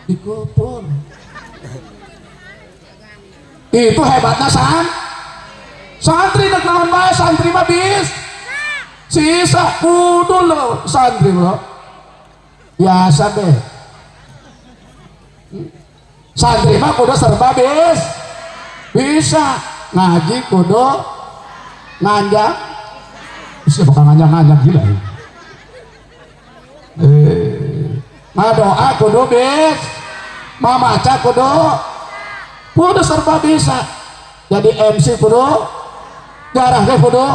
dikubur. Itu hebatnya santri nek naon bae santri mah bis sisa kudu lo santri lo biasa deh santri mah kudu serba bisa ngaji kudu nganjak bisa bukan nganjak gila ya. Ngadoa kudu bis mamaca kudu serba bisa jadi MC kudu garahnya kudu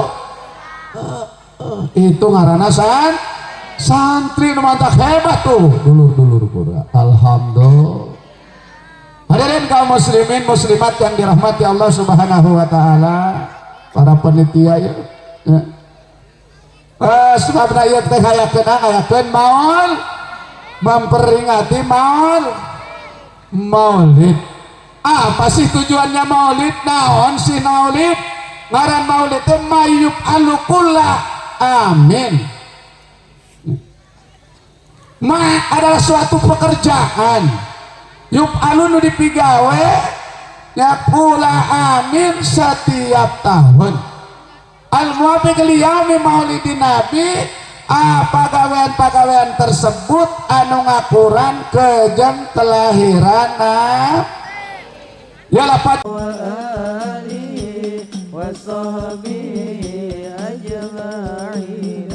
itu ngaranna santri nu mantap hebat tuh dulur-dulur kudu alhamdulillah. Hadirin kaum muslimin muslimat yang dirahmati Allah Subhanahu wa taala, para panitia ya. Sebabna ieu teh hayakeun maul memperingati maulid. Apa sih tujuannya maulid? Naon si maulid? Ngaran maulid teh mayub alukulla amin. Adalah suatu pekerjaan yub alunu dipigawe nyakula amin setiap tahun al-muwafiq liyaumi maulidin nabi pagawean-pagawean tersebut anu ngakuran kejen kelahiran ya lapat wa alihi wa sahbihi ajma'in.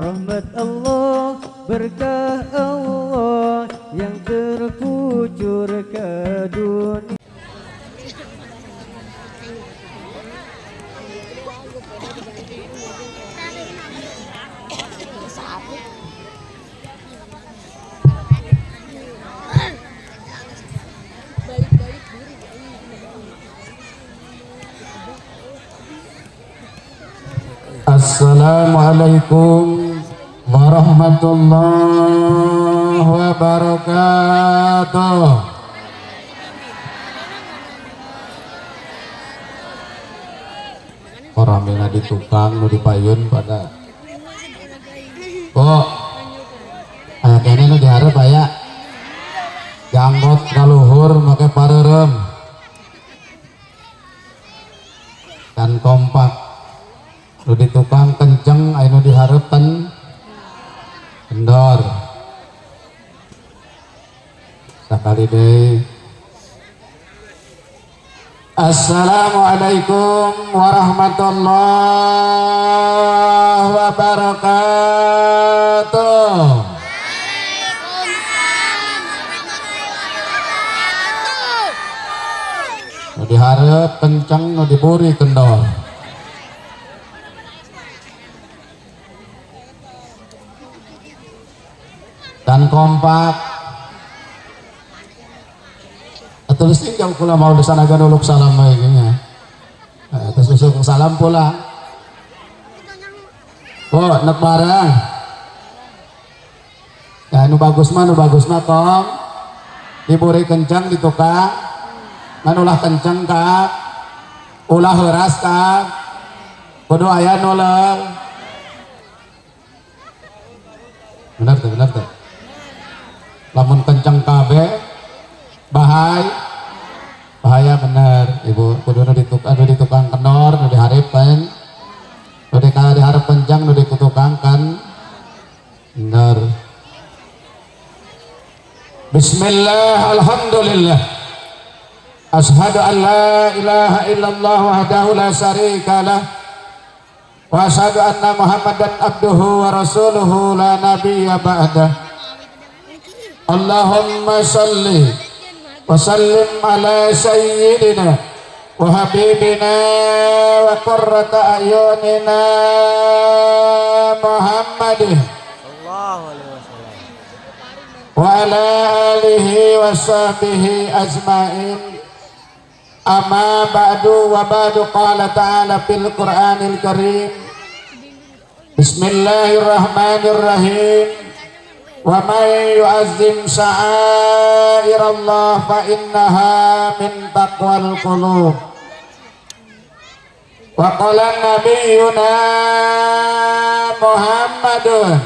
Rahmat Allah, berkah Allah yang terkucur ke dunia. Assalamualaikum warahmatullahi wabarakatuh. Orang mina di tukang nu dipayun pada kok aya kene nu dihareup aya janggot kaluhur make pareureum dan kompak nu di tukang kenceng aya nu dihareupan kendor sakali deui. Assalamualaikum warahmatullahi wabarakatuh. Nu dihareup kenceng nu diburi kendor. Dan kompak tulis tinggal pula mau disanaga nuluk salam baiknya terus usuk salam pula nek barang ya nu bagus mah tong diburi kencang di tukang ngan ulah kencang kak ulah heuras kak kudu aya nuleng bener tuh lamun kencang kabeh bahaya bener ibu kudu nu di tukang kendor nu dihareupeun nu dihareup kencang nu di tukang kan bener. Bismillah alhamdulillah ashhadu an la ilaha illallah wahdahu la syarika lah wa ashhadu anna muhammadan abduhu wa rasuluhu la nabiyya ba'dah. Allahumma salli wa sallim ala sayyidina wa habibina wa qurrata ayunina Muhammadin wa ala alihi wa sahbihi ajma'in. Amma ba'du wa ba'du qala ta'ala fil Qur'anil Karim. Bismillahirrahmanirrahim. Wa may yu'azzim sya'airallah fa innaha min taqwal qulub. Wa qala nabiyyuna Muhammadun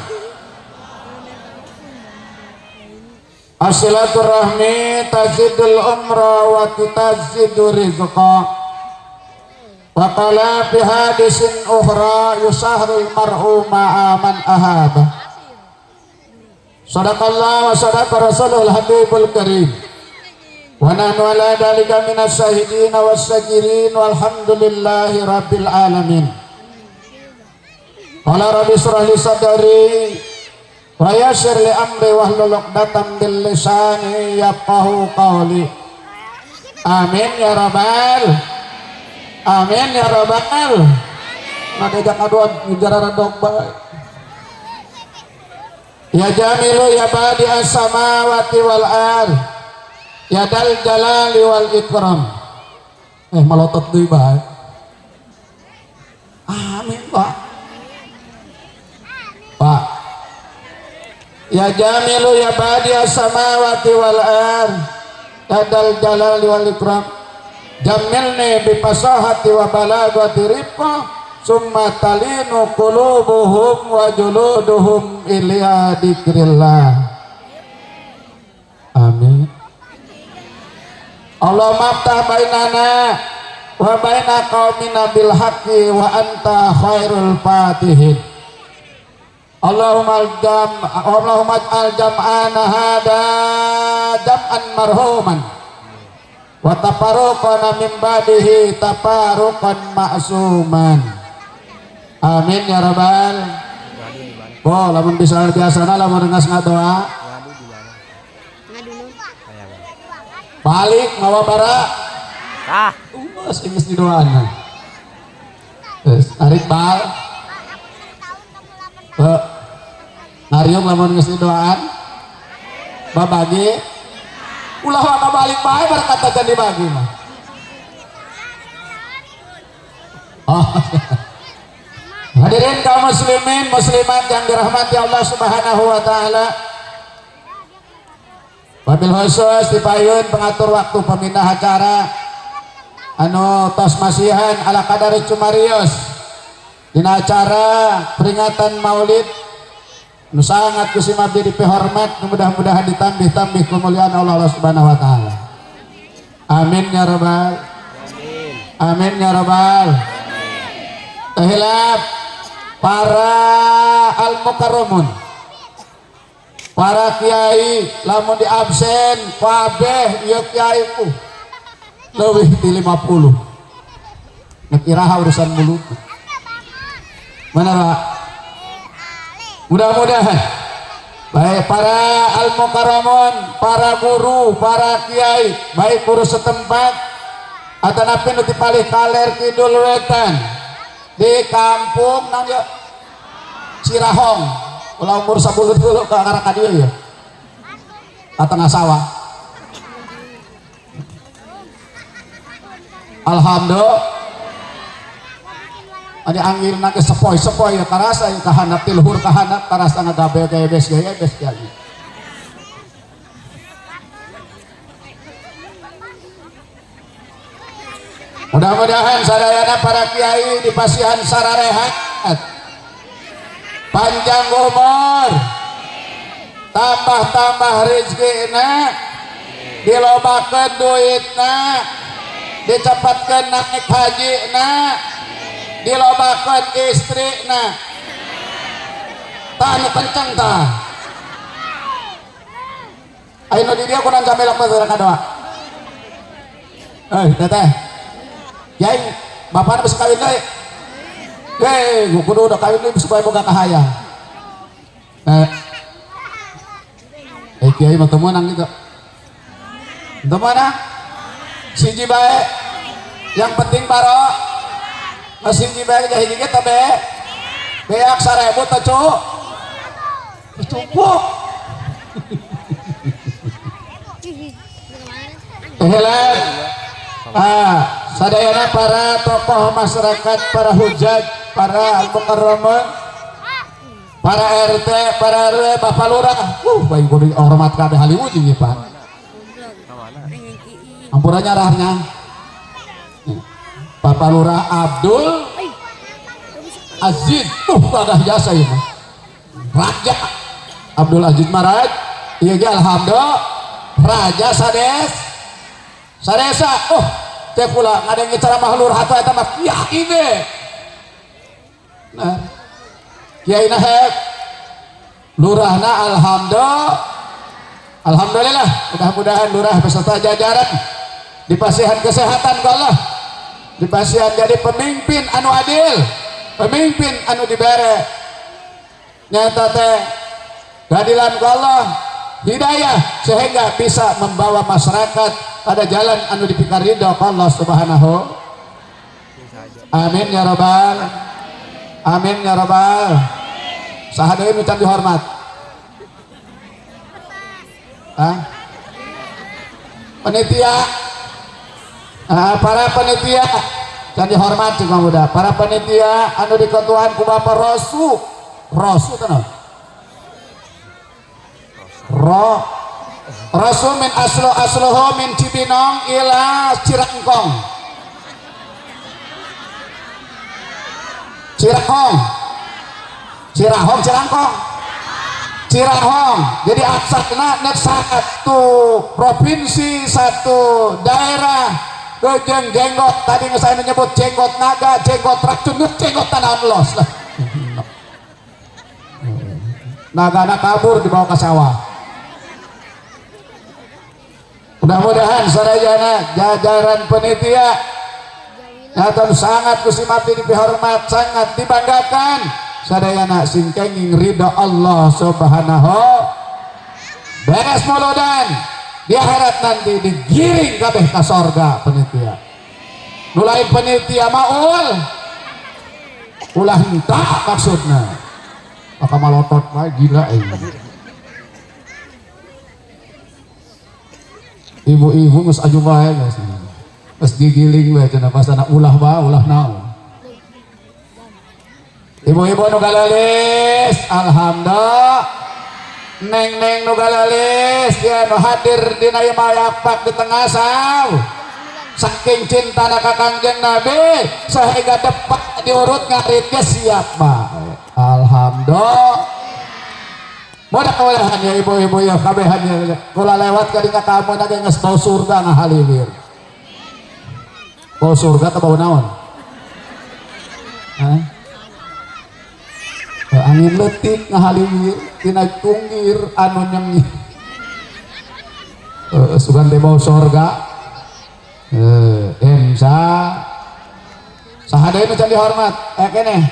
As-silaturahmi tazidul umra wa tazidu rizqa. Wa qala fi hadisin ukhra yusahrul mar'u ma'a man ahaba. Sadaqallah wa sadaqa rasulul habibul karim. Wa nahnu ala dalika minas syahidin was syakirin walhamdulillahi rabbil alamin. Qala rabbi shrah li sadri wa yassir li amri wahlul 'uqdatam min lisani yafqahu qawli. Amin ya rabbal amin ya rabbal. Ngajak aduan ngejar dog bae. Ya jamilu ya badi as-samawati wal ard. Ya dal jalali wal ikram. Malotot deui bae. Amin Pak. Pak. Ya jamilu ya badi as-samawati wal ard. Ya dal jalali wal ikram. Jamilni bi fasahati wa balagati rifqa. Summa talinu qulubuhum wa juluduhum ila dzikrillah. Amin. Allah maftah bainana wa baina qaumina bil haqqi wa anta khairul fatihin. Allahumma al jam'ana hada jam'an marhuman wa tafarruqana min ba'dihi tafarruqan ma'suman. Amin ya rabbal. Oh, lamun bisa biasana lamun ngas ngadoa. Balik ngawa bara. Masih geus didoaan. Tarik bal. Ngariung lamun geus didoaan. Babagi. Ulah wana balik bae berkat aja dibagi mah. Oh. Hadirin kaum muslimin muslimat yang dirahmati Allah Subhanahu wa taala. Wabil khusus dipayun pengatur waktu pemindah acara anu tos masihan ala kadari cumarios dina acara peringatan Maulid nu sangat kusim abdi dipihormat, mudah-mudahan ditambih-tambih kemuliaan Allah Subhanahu wa taala. Amin ya rabbal amin ya rabbal. Tahilap para al-mukarramun, para kiai lamun di absen kabeh ieu kiai leuwih ti 50. Ngekiraha urusan mulut. Mana Pak? Mudah-mudahan baik para al-mukarramun, para guru, para kiai, baik guru setempat atanapi nu dipalih kaler kidul wetan di kampung nangga Cirahong, ulah umur 10 dulu ke arah kadieu ya. Ka tengah sawah. Alhamdulillah. Adi anggilna ke sepoi-sepoi ya karasa ya kahandap ti luhur kahandap karasa ngagabe gaya bes gaya. Mudah-mudahan sadayana para kiai di pasihan sararehat, panjang umur, tambah-tambah rezekina, dilobakeun duitna, dicepatkeun naik hajina, dilobakeun istrina. Tah anu kenceng tah. Ayeuna di dieu kunaon camelok teh kadoa. Teteh. Yai, bapak bisa kawin deh. Gue kudu udah kawin deh supaya boga kahayang. Kiai mah temenan gitu. Temenan? Siji bae. Yang penting baro. Siji bae jadi dikit tabe. Beak 1000 teh cuk. Cukup. Helan. Sadayana para tokoh masyarakat, para hujat, para al-mukarramun, para RT, para RW, Bapak Lurah, baik kudu hormat kabeh Hollywood ieu Pak. Ampurannya rahnya. Bapak Lurah Abdul Aziz, gadah jasa ieu mah. Raja Abdul Aziz Maraj, ieu ge alhamdulillah raja sadesa oh teh pula ngadeng ceramah lurah atau eta mah kiai ge nah kiai na hek lurahna alhamdulillah mudah-mudahan lurah beserta jajaran dipasihan kesehatan ku Allah dipasihan jadi pemimpin anu adil pemimpin anu dibere nyata teh keadilan ku Allah hidayah sehingga bisa membawa masyarakat pada jalan anu dipikar ridho Allah subhanahu amin ya rabbal amin ya rabbal sahadeui nu can dihormat panitia para panitia can dihormat juga muda para panitia anu diketuaan ku Bapak Rosu kan Rasul min asluhu min Cibinong ila Cirahong jadi aksana nek satu provinsi satu daerah kejeng jenggot tadi saya menyebut jenggot naga jenggot racun jenggot tanah los lah naga kabur dibawa ke sawah mudah-mudahan sadayana jajaran panitia nyata sangat kusimati dihormat sangat dibanggakan sadayana singkenging ridho Allah subhanahu beres muludan di akhirat nanti digiring kabeh ka sorga panitia nulain panitia maul ulah entah maksudna maka malotot mah gila ibu-ibu geus aju bae geus digiling we cenah pas anak ulah naon ibu-ibu nu galelis alhamdulillah neng nu galelis ya nu hadir dina ieu mayapak di tengah saw saking cintana ka Kangjeng Nabi sehingga depak diurut ngarit ge siap bae alhamdulillah mudah-mudahan ya ibu-ibu ya kabehannya kula lewat ka dina kamu na geus bau surga ngahaliwir bau surga atau bau naon angin letik ngahaliwir tina tunggir anu nyengih sugan teh bau surga emsa sahadeui nu can dihormat keneh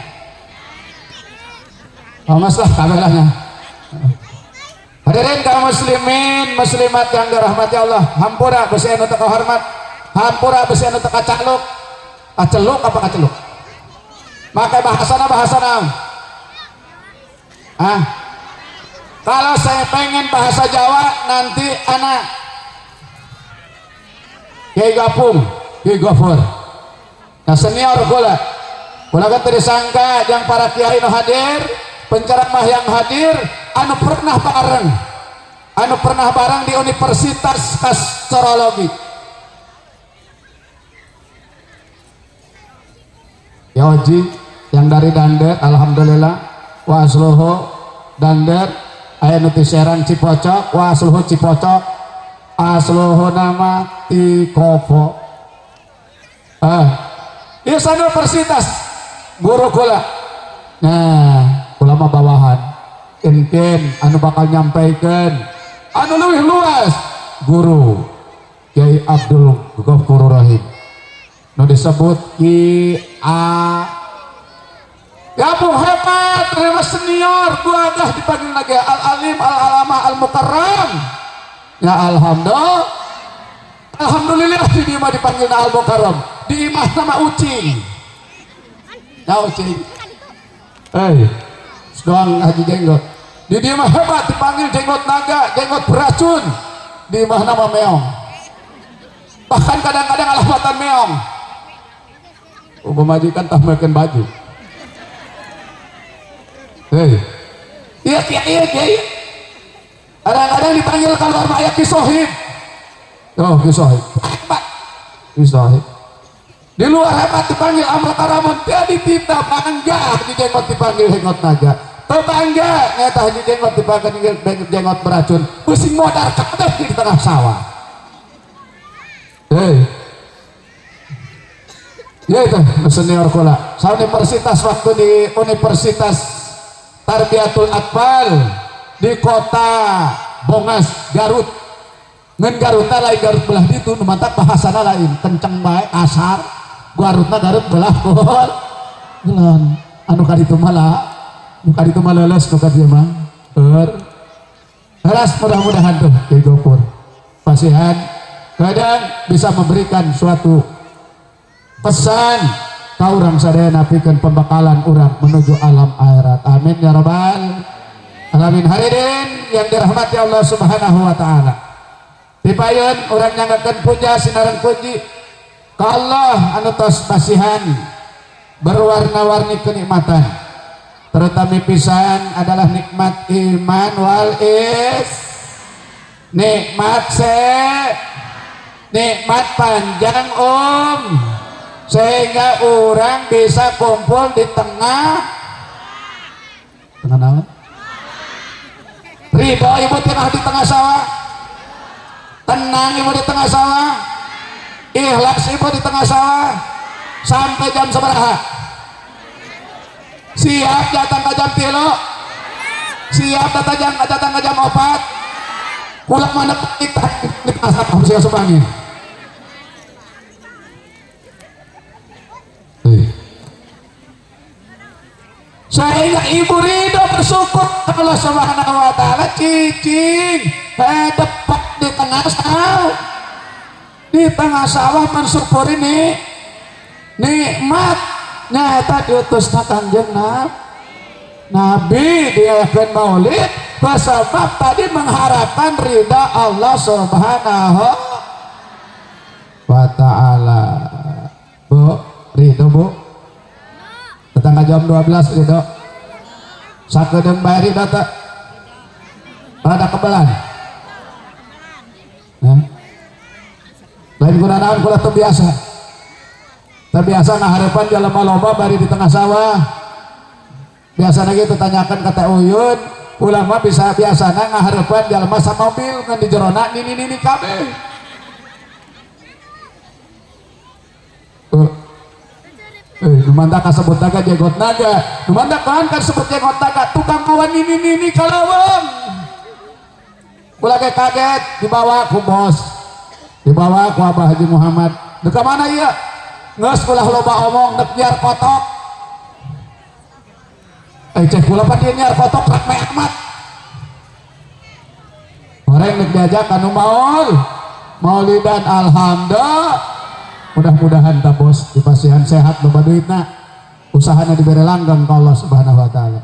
mas lah kabelahnya hadirin kaum muslimin muslimat yang dirahmati Allah hampura besi anu teu hormat hampura besi anu teu kaceluk apa kaceluk maka bahasa naon kalau saya pengen bahasa Jawa nanti anak Kiai Gapung Kiai Gofur nah senior kula kan tersangka yang para kiai nu hadir penceramah yang hadir anu pernah bareng di Universitas Kastrologi Yoji yang dari Dander alhamdulillah wa asluhu Dander aya nu ti Serang Cipocok wa asluhu Cipocok asluhu nama ti Kopo ieu Universitas guru kula nah kula mah bawahan enten anu bakal nyampaikan anu leuwih luas guru Kiai Abdul Ghafur Rahim nu disebut Ki A Gabung hebat terima senior gua dah dipanggil lagi al-alim al-alamah al-mukarram ya alhamdulillah di dia mah dipanggil al-mukarram di imah nama Ucing ya Ucing doang Haji Jenggot di dia mah hebat dipanggil jenggot naga jenggot beracun di imah nama meong bahkan kadang-kadang alahmatan meong majikan tampilkan baju iya kadang-kadang dipanggil kalau rumah ayah Kisohib Kisohib di luar hebat dipanggil Amrat Araman jadi tita bangga di jenggot dipanggil jenggot naga tetangga nyata haji jenggot dipakai jenggot beracun pusing modar kabeh di tengah sawah. Ya itu senior kula sa universitas waktu di Universitas Tarbiyatul Atfal di kota Bongas Garut ngan Garutna lain Garut belah itu numantak bahasana lain kenceng bae asar Garutna Garut belah kol gelan anu kaditu malah muka itu malah les muka dia mah keras mudah-mudahan tuh di Gopur pasihan kadang bisa memberikan suatu pesan kau orang sadaya napikeun pembekalan urang menuju alam akhirat. Amin ya rabbal alamin. Hadirin yang dirahmati Allah Subhanahu wa taala. Dipayeun urang nyangakeun puja sinaran puji ka Allah anu tos pasihan berwarna-warni kenikmatan. Terutama pisan adalah nikmat iman wal nikmat nikmat panjang sehingga orang bisa kumpul di tengah naon ridho ibu tengah di tengah sawah, tenang ibu di tengah sawah, ikhlas ibu di tengah sawah sampai jam sabaraha siap datang ke jam 3 siap datang ke jam 4 pulang mana kita di pasar harus subangin. Sehingga ibu ridho bersyukur Allah Subhanahu wa taala cicing depak di tengah sawah mensyukur ini nikmat nyata diutusna Kangjeng Nabi diayakeun maulid sebab tadi mengharapkan ridha Allah Subhanahu wa taala. Bu ridho bu tetangga jam 12 ridho sakedeung bae ridho teh rada kebelan lain guna naon kula teu biasa ngaharepan jelema loba bari di tengah sawah biasana gitu tanyakan kata Uyun ulama bisa biasana ngaharepan jelema sa mobil ngan di jerona nini kabeh Numanda kasebut naga jenggot naga numanda kan sebut jenggot naga tukang kawan ini kalawang kula kaget dibawa ku bos dibawa ku Abah Haji Muhammad deka mana iya ngeus kula loba omong dek nyiar kotok cek kula pan dia nyiar kotok rame amat orang dek diajak anu maulidan alhamdulillah mudah-mudahan tak bos dipasihan sehat loba duitna usahanya diberi langgeng ke Allah Subhanahu wa taala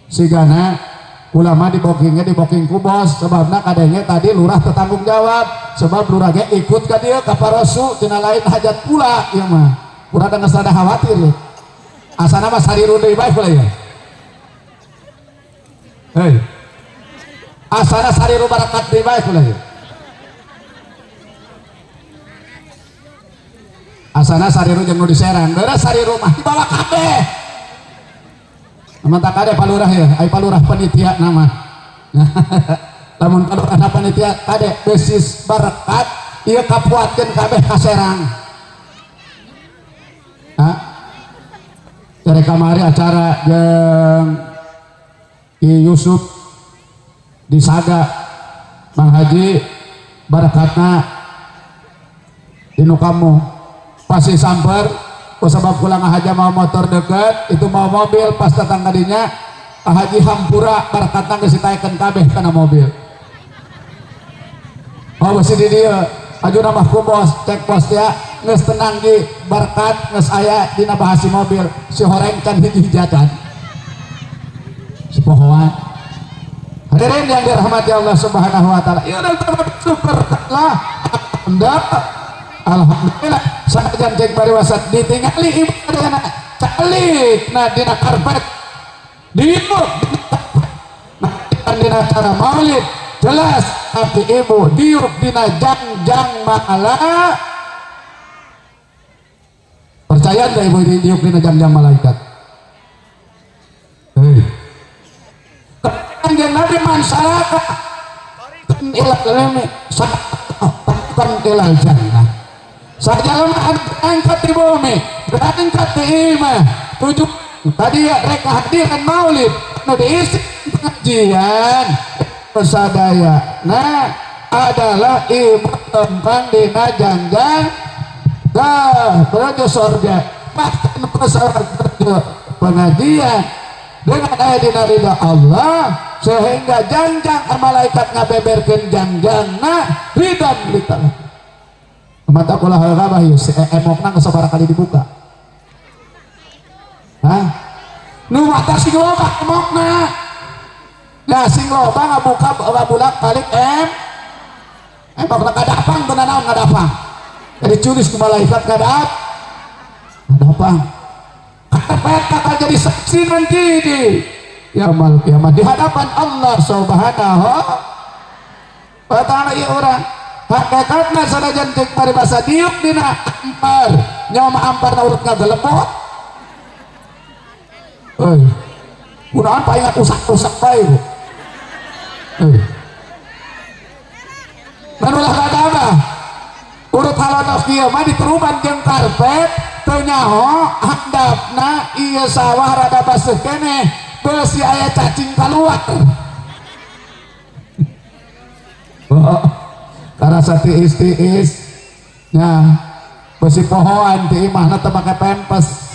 sigana ulama di booking ku bos sebabna kadenge tadi lurah tertanggung jawab sebab lurah ge ikut ka dieu ka parosu tina lain hajat pula ieu mah urang geus rada khawatir ya asana mah sariru deui bae pula ya asana sariru barakat deui bae pula ya asana sariru jeung nu diserang beres sariru mah dibawa kabeh mantap kade palurah ya ai palurah panitia nama lamun palurah panitia kade besis barakat ieu kapuatkeun kabeh ka Serang cari kamari acara jeung Ki Yusuf di Saga Mang Haji barakatna dinu kamu pasti samper sebab pulang haja mau motor deket itu mau mobil pas datang kadinya haji hampura berkata geus ditaekeun kabeh kana mobil besi di dieu aju nambah ku bos cek pos ya geus tenang di berkat geus aya dina bahasi mobil si horeng can hiji jajan si pohoan. Hadirin yang dirahmati Allah Subhanahu wa taala ieu syukur lah alhamdulillah sanajan cek pariwasat ditingali ibadahna calik na dina karpet diieu dina acara maulid jelas abdi ibu diuk dina jangjang maala percaya enggak ibu diuk dina jangjang malaikat kanjeng Nabi masyarakat ilal ilmi kan ilal jannah sajalan berangkat di bumi berangkat di imah tujuh tadi ya reka hadiran maulid nu diisi pengajian pesadaya nah adalah ibu tentang dina janjang menuju surga bahkan pesawat pengajian dengan ayat dina ridha Allah sehingga janjang malaikat ngabeberkeun jangjangna ridha lita mata kula habah ieu emokna geus sabaraha kali dibuka hah nu mata sing loba emokna nah sing loba ngabuka ngabulak balik emokna kadapang teu naon ngadapang jadi curis ku malaikat kadapang karpet bakal jadi saksi nanti di yaumul kiamat di hadapan Allah subhanahu wa ta'ala. Ieu urang hakikatna sanajan cek paribasa diuk dina ampar nyawa amparna urut ngagelepot euy kunaon paingat usak-usak bae euy manulah kadama urut halonos kieu mah diteruban jeung karpet teu nyaho handapna ieu sawah rada baseuh keneh beusi aya cacing kaluar karasa tiis-tiis nya beusi pohoan ti imahna teu make pempes.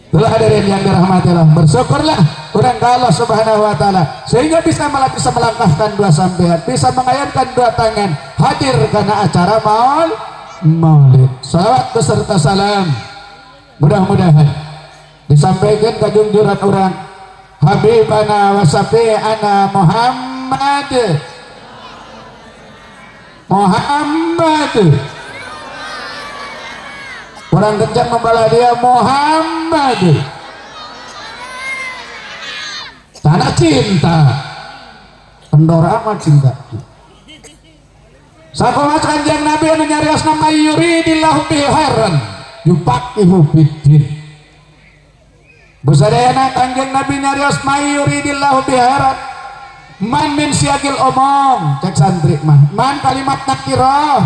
Itulah hadirin yang dirahmati Allah, bersyukurlah urang ka Allah subhanahu wa ta'ala sehingga bisa melangkahkan dua sampean, bisa mengayunkan dua tangan hadir karena acara maulid. Salawat beserta salam mudah-mudahan disampaikan ke junjungan orang Habibana wa Syafi'ana Muhammad orang kencang membela dia Muhammad tanah cinta pendora amat cinta sakomat kanjeng Nabi anu nyariosna mayuridillahu bihi khairan yufaqihu fiddin busadayana kanjeng Nabi nyarios mayuridillahu bihi khairan man min siagil omong cek santri mah man kalimat nakirah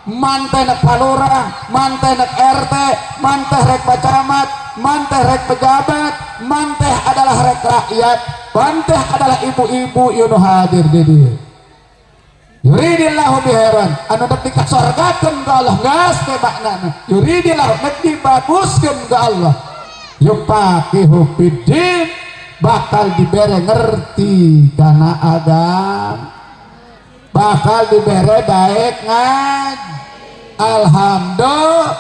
man teh nek palurah man teh nek RT man teh rek pacamat man teh rek pejabat man teh adalah rek rakyat man teh adalah ibu-ibu yunu hadir di dieu yuridillahu biheran anu nek dikasorgakeun ka Allah geus teh maknana yuridillahu nek dibaguskeun ka Allah yufaqihu fiddin bakal dibere ngerti kana agama bakal dibere daek ngaji alhamdulillah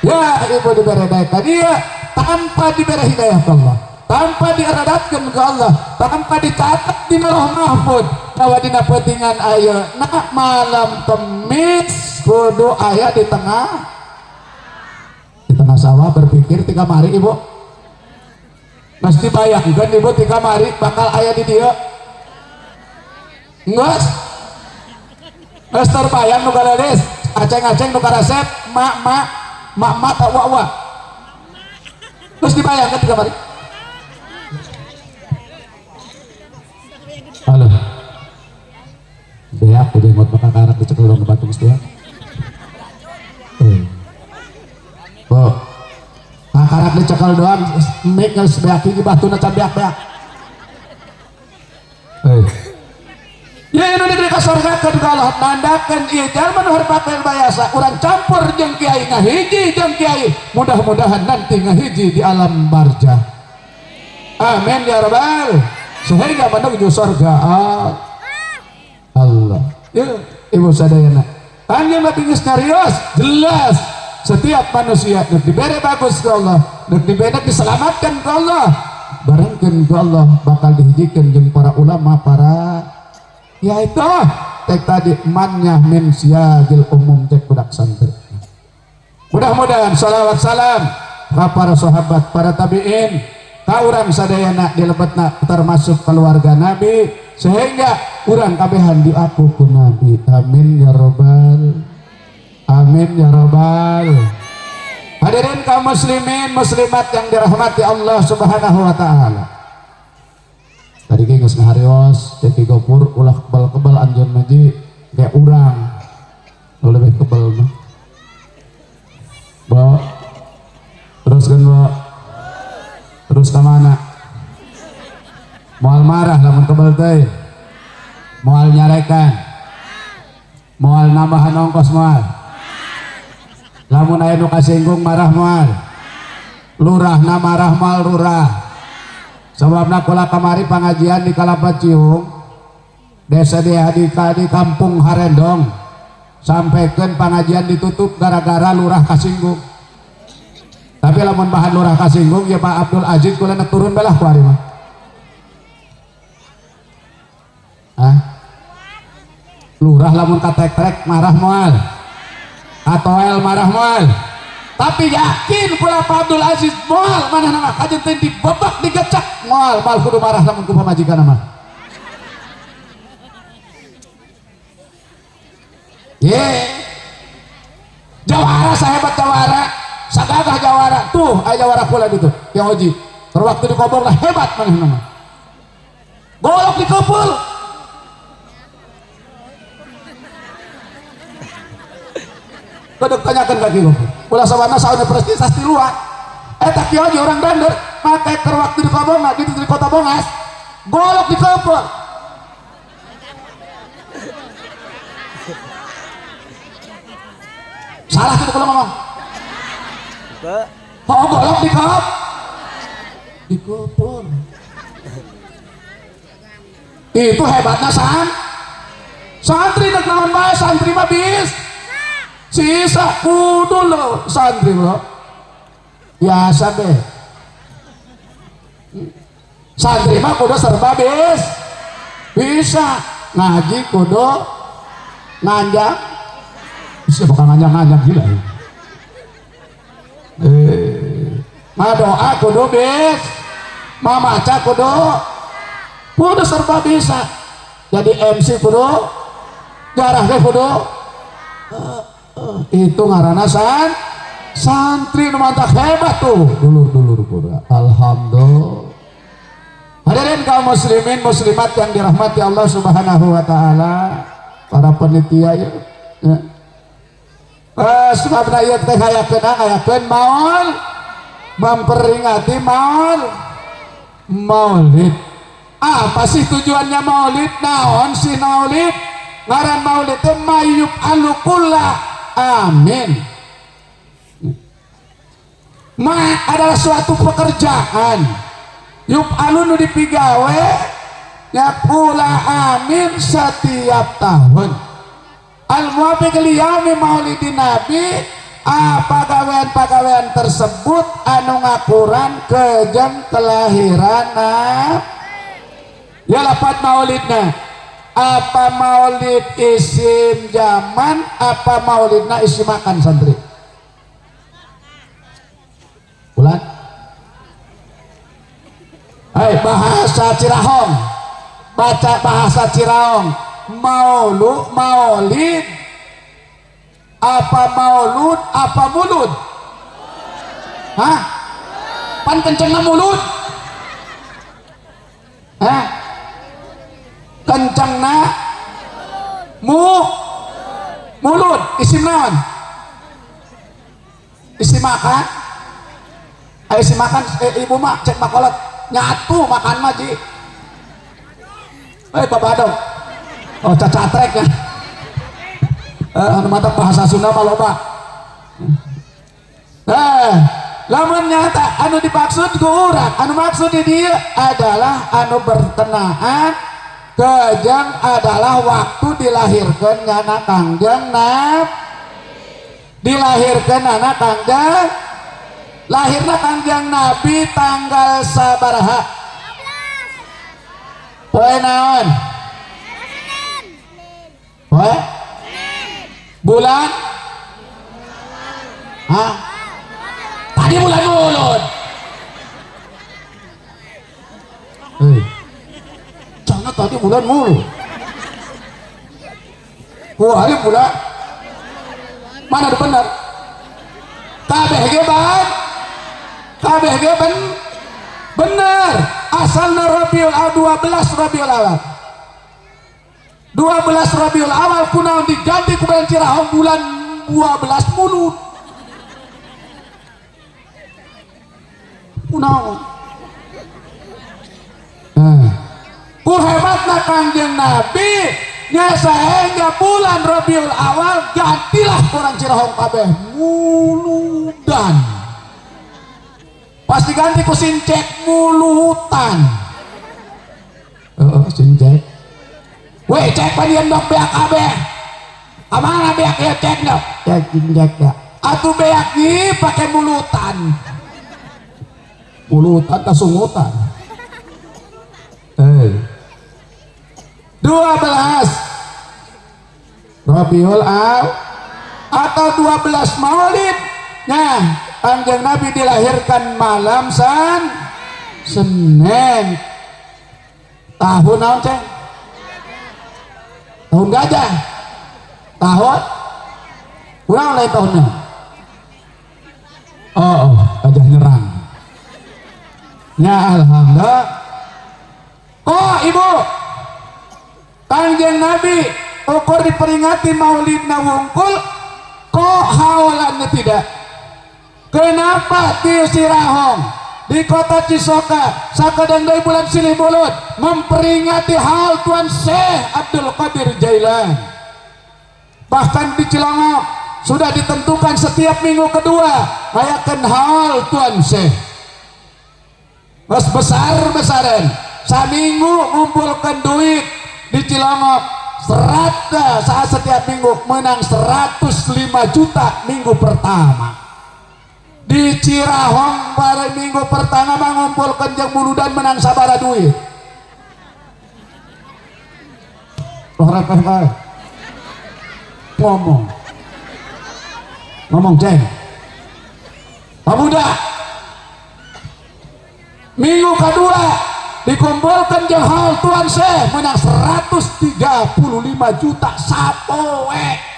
ya ibu dibere daek dia tanpa dibere hidayah ke Allah tanpa diaradatkan ke Allah tanpa dicatat di Lauh Mahfuz bahwa dina pentingan ayeuna malam Kemis kudu aya di tengah sawah berpikir tika mari ibu mesti bayangkan ibu tika mari bakal aya di dia nggak terbayang nu galedes aceng-aceng nu karasep mak tak wa terus dibayangkan tika mari halo beak udah ngot bakal karak dicekel dong ke batu mesti ya karak dicekel doang mik geus beak iki batuna can beak-beak ya ini dikasorgakeun ka Allah nandakeun ieu jalma nu harpakeun bayasa urang campur jeung kiai ngahiji jeung kiai mudah-mudahan nanti ngahiji di alam barzah amin ya rabbal sehingga menuju surga Allah ya ibu sadayana panjang Nabi geus nyarios jelas setiap manusia nek dibere bagus ke Allah nek dibere diselamatkan ke Allah barengkeun ke Allah bakal dihijikeun jeung para ulama para ya itu tek tadi mannya min siagil umum cek budak santri mudah-mudahan salawat salam ka para sahabat para tabiin ka urang sadayana dilebetna termasuk keluarga Nabi sehingga urang kabehan diaku ku Nabi amin ya rabbal amin ya rabbal Hadirin kaum muslimin muslimat yang dirahmati Allah Subhanahu wa taala. Tadi geus ngaharios teh gopur ulah kebal-kebal anjeun maji kayak urang. Lebih kebal mah. Bawa teruskan bawa. Terus ke mana? Moal marah lamun kebal teh. Moal nyarekan. Moal nambahan ongkos moal. Lamun aya nu kasinggung marah moal. Lurahna marah moal lurah. Sababna kula kamari pangajian di Kalapecium. Desa di kampung Harendong. Sampaikan pengajian ditutup gara-gara lurah kasinggung. Tapi lamun bahan lurah kasinggung ya Pak Abdul Aziz kula turun belah kuari mah. Lurah lamun katek-tek marah moal. Atoel marah moal. Tapi yakin kula Pak Abdul Aziz moal mana nama kajen teh dibebak digecak moal mal kudu marah lamun ku pamajikan mah. Jawara sahebat jawara, sagagah jawara. Tuh, aya jawara pula gitu. Ya Oji, terwaktu di kobor lah hebat mana nama. Golok di kepul. Kodok tanyakan kaki kepul. Ulah sabana sauna prestis asti luar. Tak Ki Oji orang dander, make terwaktu di kobor lah gitu di kota Bongas. Golok di kepul. Salah tuh kalau ngomong. Oh golok di kop. Di kopor. Itu hebatnya santri nak naon bae santri mah bis. Sisa kudu lo santri lo. Biasa deh. Santri mah kudu serba bis. Bisa ngaji kudu nganjak. Bisa bakal ngajak-ngajak gila ya. Doa kudu bis, mamaca kudu serba bisa. Jadi MC kudu, garahnya kudu. Itu ngaranna santri nu mantap hebat tuh. Dulur-dulur kudu. Alhamdulillah. Hadirin kaum muslimin muslimat yang dirahmati Allah Subhanahu wa taala, para panitia ya. Sebab ayat teh hayakeun maul memperingati maulid. Apa sih tujuannya maulid? Naon si maulid? Ngaran maulid teh mayub alukulla amin. Ma adalah suatu pekerjaan. Yub alunu dipigawe ya pula amin setiap tahun. Al-muwafiq liyami maulidin nabi pagawean-pagawean tersebut anu ngakuran kejeng kelahiran ya lapat maulidna apa maulid isim zaman apa maulidna isim makan santri ulan bahasa Cirahong baca bahasa Cirahong maulid apa maulud apa mulud hah pan kencengna mulud hah kencengna mulud isim naon isim makan isim makan ibu mak cek makolot nyatu makan maji babadong. Oh cacatrek ya. Anu mata bahasa Sunda mah loba. Lamun nyata anu dimaksud ku urang, anu maksud di dia adalah anu berkenaan kejang adalah waktu dilahirkan anak kangjeng dilahirkan anak kangjeng lahirna kangjeng Nabi tanggal sabaraha poe naon poe bulan tadi bulan Mulud jangan tadi bulan Mulud bulan mana ada benar KB kabeh ge bener asalna Rabiul Awal 12 Rabiul Awal 12 Rabiul Awal kunaon diganti ku bulan Cirahong bulan 12 mulut kunaon ku hebatna Kangjeng Nabi nya sehingga bulan Rabiul Awal gantilah kurang Cirahong kabeh muludan pasti ganti ku sincek mulutan sincek weh cek panian dok beak kabeh amana beak ya cek dok ya sincek ya atuh beak nih pakai mulutan kesungutan 12 Rabiul Awal atau 12 Maulid nah Kanjeng Nabi dilahirkan malam Senin tahun naon ceng tahun gajah tahun kurang lain tahunnya gajah nyerang ya alhamdulillah kok ibu Kanjeng Nabi ukur diperingati maulidna wungkul kok hawalannya tidak kenapa di Cirahong di kota Cisoka sakadang dari bulan silih bulut memperingati haul Tuan Syekh Abdul Qadir Jailan bahkan di Cilongok sudah ditentukan setiap minggu kedua rayakan haul Tuan Syekh besar-besaran saminggu ngumpulkan duit di Cilongok saat setiap minggu menang 105 juta minggu pertama di Cirahong pada minggu pertama mengumpulkan yang buludan menang sabara duit ngomong ceng pemuda minggu kedua dikumpulkan yang hal Tuan Syekh menang 135 juta sapoe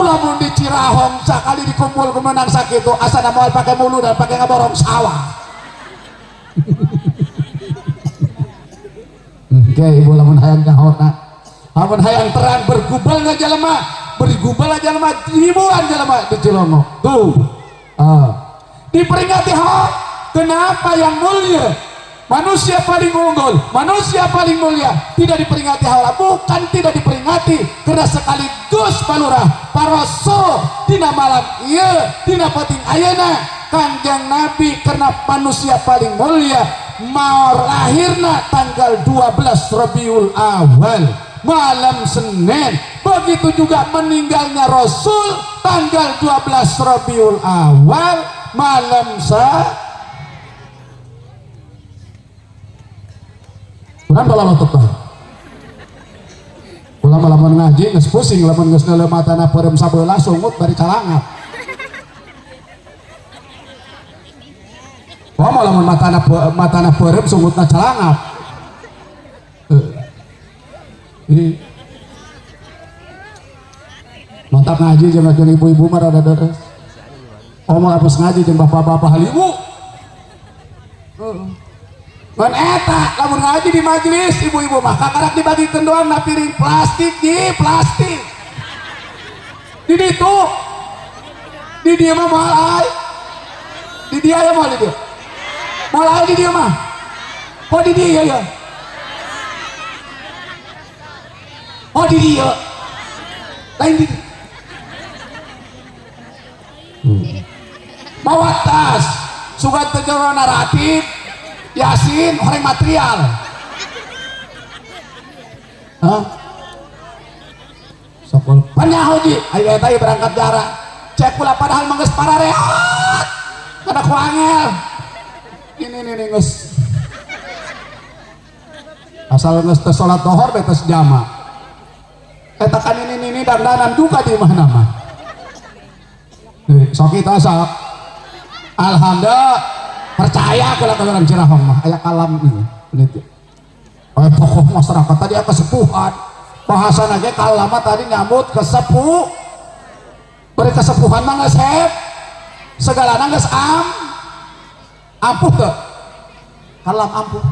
lamun di Cirahong sekali dikumpul kemenang sakit itu asal mau pakai mulu dan pakai ngaborong sawah oke ibu lamun hayang kahona lamun hayang terang bergubal nggak jelema bergubal aja jelema ribuan jelema di Cilongok tuh diperingati kenapa yang mulia manusia paling unggul, manusia paling mulia tidak diperingati haula bukan tidak diperingati karena sekaligus palurah paroso dina malam iya dina penting ayeuna Kanjeng Nabi karena manusia paling mulia mau lahirna tanggal 12 Rabiul Awal malam Senin begitu juga meninggalnya Rasul tanggal 12 Rabiul Awal malam Bukan kalau tetap ulama-ulama ngaji nges pusing lamun nges nele matana perem sabelah sungut dari calangat mau lamun matana perem sungutna calangat ini mantap ngaji jangan ibu-ibu marah ada mau hapus ngaji jangan bapak-bapak halimu kan eta lamun ngaji di majelis ibu-ibu mah kakarak dibagikan doang na piring plastik di ditu di dia mah malai di dia ya mal di dia malai di dia mah oh di dia ya oh di dia lain di bawa tas sugat terjauh naratif Yasin orang material sokol panyahoji ayo eta berangkat jarak cek pula padahal menggeus para rehat kada ku angel ini geus asal geus teu salat dohor beta sejama eta kan ini dandanan juga di mana mah sok kita sok alhamdulillah percaya kalau orang Cirahong mah aya kalam ini tokoh masyarakat tadi kesepuhan bahasa aja kalama tadi nyambut kesepuh beri kesepuhan mah ngesep segalana geus ampuh teu kalam ampuh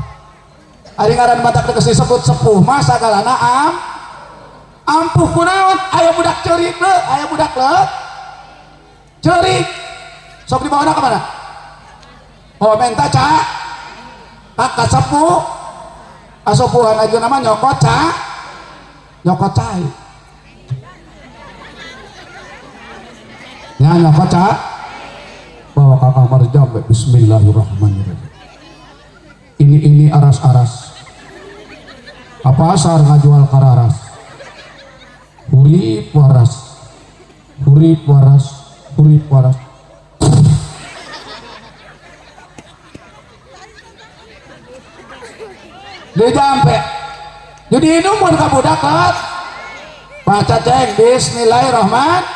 ari ngaran batak geus disebut sepuh mah sagalana ampuh kunaon aya budak ceurik le aya budak le ceurik sok dibawana ka mana oh menta ca kakak sepuh asupuhan aja nama nyokot cai ya nyokot ca bawa ke kamar jambe bismillahirrahmanirrahim ini aras-aras apa asar ngajual kararas hurip waras dia jampe jadi ini mun ka budak baca ceng bismillahirrahmanirrahim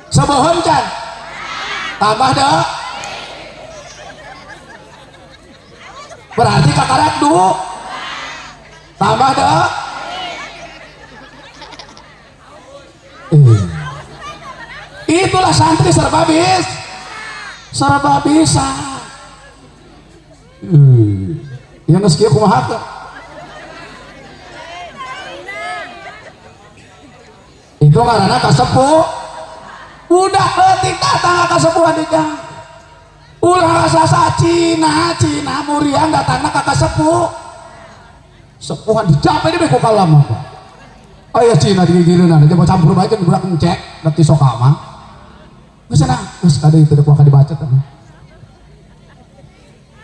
sabohon can tambah deh berarti kakarak dulu tambah deh itulah santri serba bisa yang geus kieu kumaha teh itu ngaranna kasepuh budak leutik datang ka kasepuhan di jang ulah rasa Cina murian datangna ka kasepuh sepuhan dicape di beku kalam apa aya Cina digigireunna coba campur bae budak encek berarti soka mah geus cenah geus kada itu kumaha dibaca teh.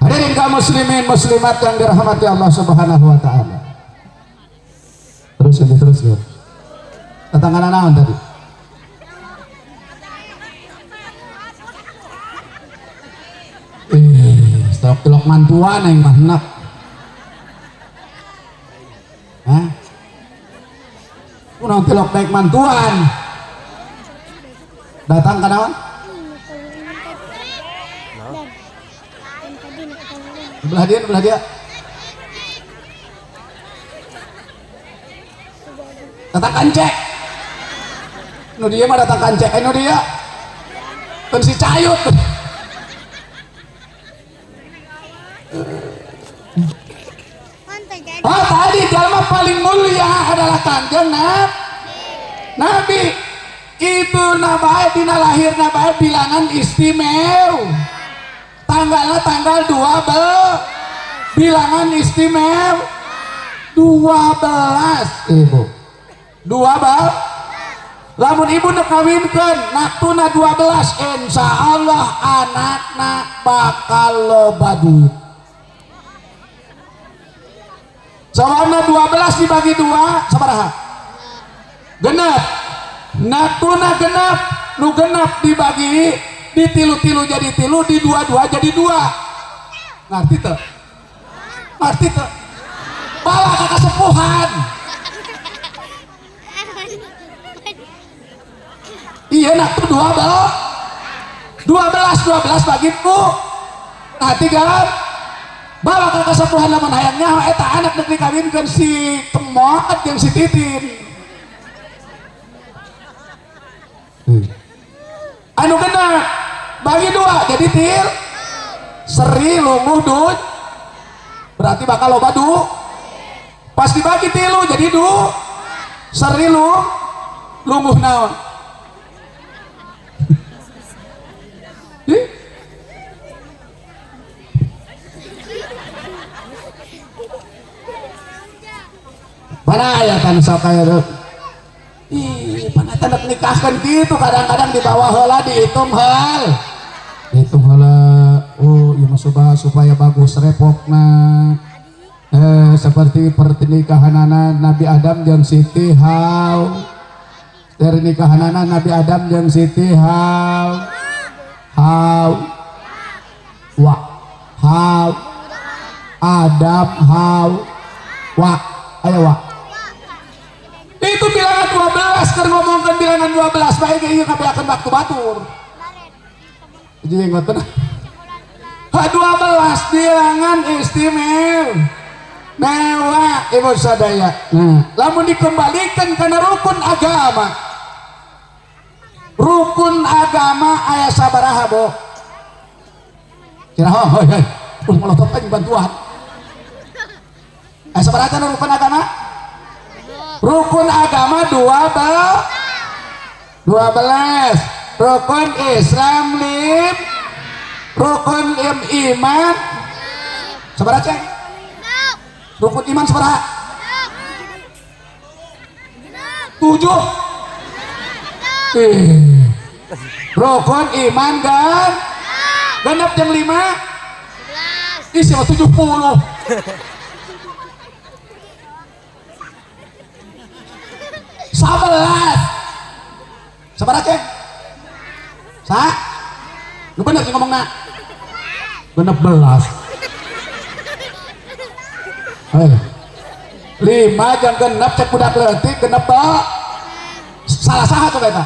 Hadirin kaum muslimin muslimat yang dirahmati Allah Subhanahu wa taala. Terus. Tetangga naon tadi? Stok tilok mantuan yang mahnak. Hah? Kunaon tilok baik mantuan? Datang ka naon? Belah dia datang kancek nu dia mah datang kancek nu dia kan si cayut tadi jalma paling mulia adalah kanjeng Nabi itu nabae dina lahir nabae bilangan istimewa tanggalnya tanggal 12 bilangan istimewa 12 ibu 12 lamun ibu nak kawinkeun naktuna 12 insyaallah anakna bakal loba duit soalna 12 dibagi 2 sabaraha genep naktuna genep nu genep dibagi di tilu jadi tilu di dua jadi 2 ngerti tuh bala ke kasepuhan iya nak tuh 12 bagi ku nanti kan bala ke kasepuhan lamun hayang nyawa eta anak nek dikawinkeun si Kemot jeung si Titin anu genep bagi 2 jadi til seri lungguh dut berarti bakal loba du pas dibagi tilu jadi du seri lungguh naon mana ya kan sok kaya mana tanda nikahkan gitu kadang-kadang di bawah heula dihitung heula oh ya supaya bagus repokna seperti pernikahanana Nabi Adam jeung Siti Hawa dari nikahanana Nabi Adam jeung Siti Hawa Adam Hawa ayo itu bilangan 12 keur ngomongkeun bilangan 12 bae ieu kabeakeun waktu batur jadi ingat tenang 12 bilangan istimewa ibu sadaya nah lamun dikembalikan karena rukun agama rukun agama aya sabaraha bo kira hoi hei melotot aja bantuan aya sabaraha nu rukun agama dua belas rukun Islam rukun iman sabaraha cek rukun iman sabaraha 7 rukun iman kan genep yang 5 isi 70 sabaraha cek lu bener sih ngomongna genep belas 5 jam genep cek budak leutik genep salah coba eta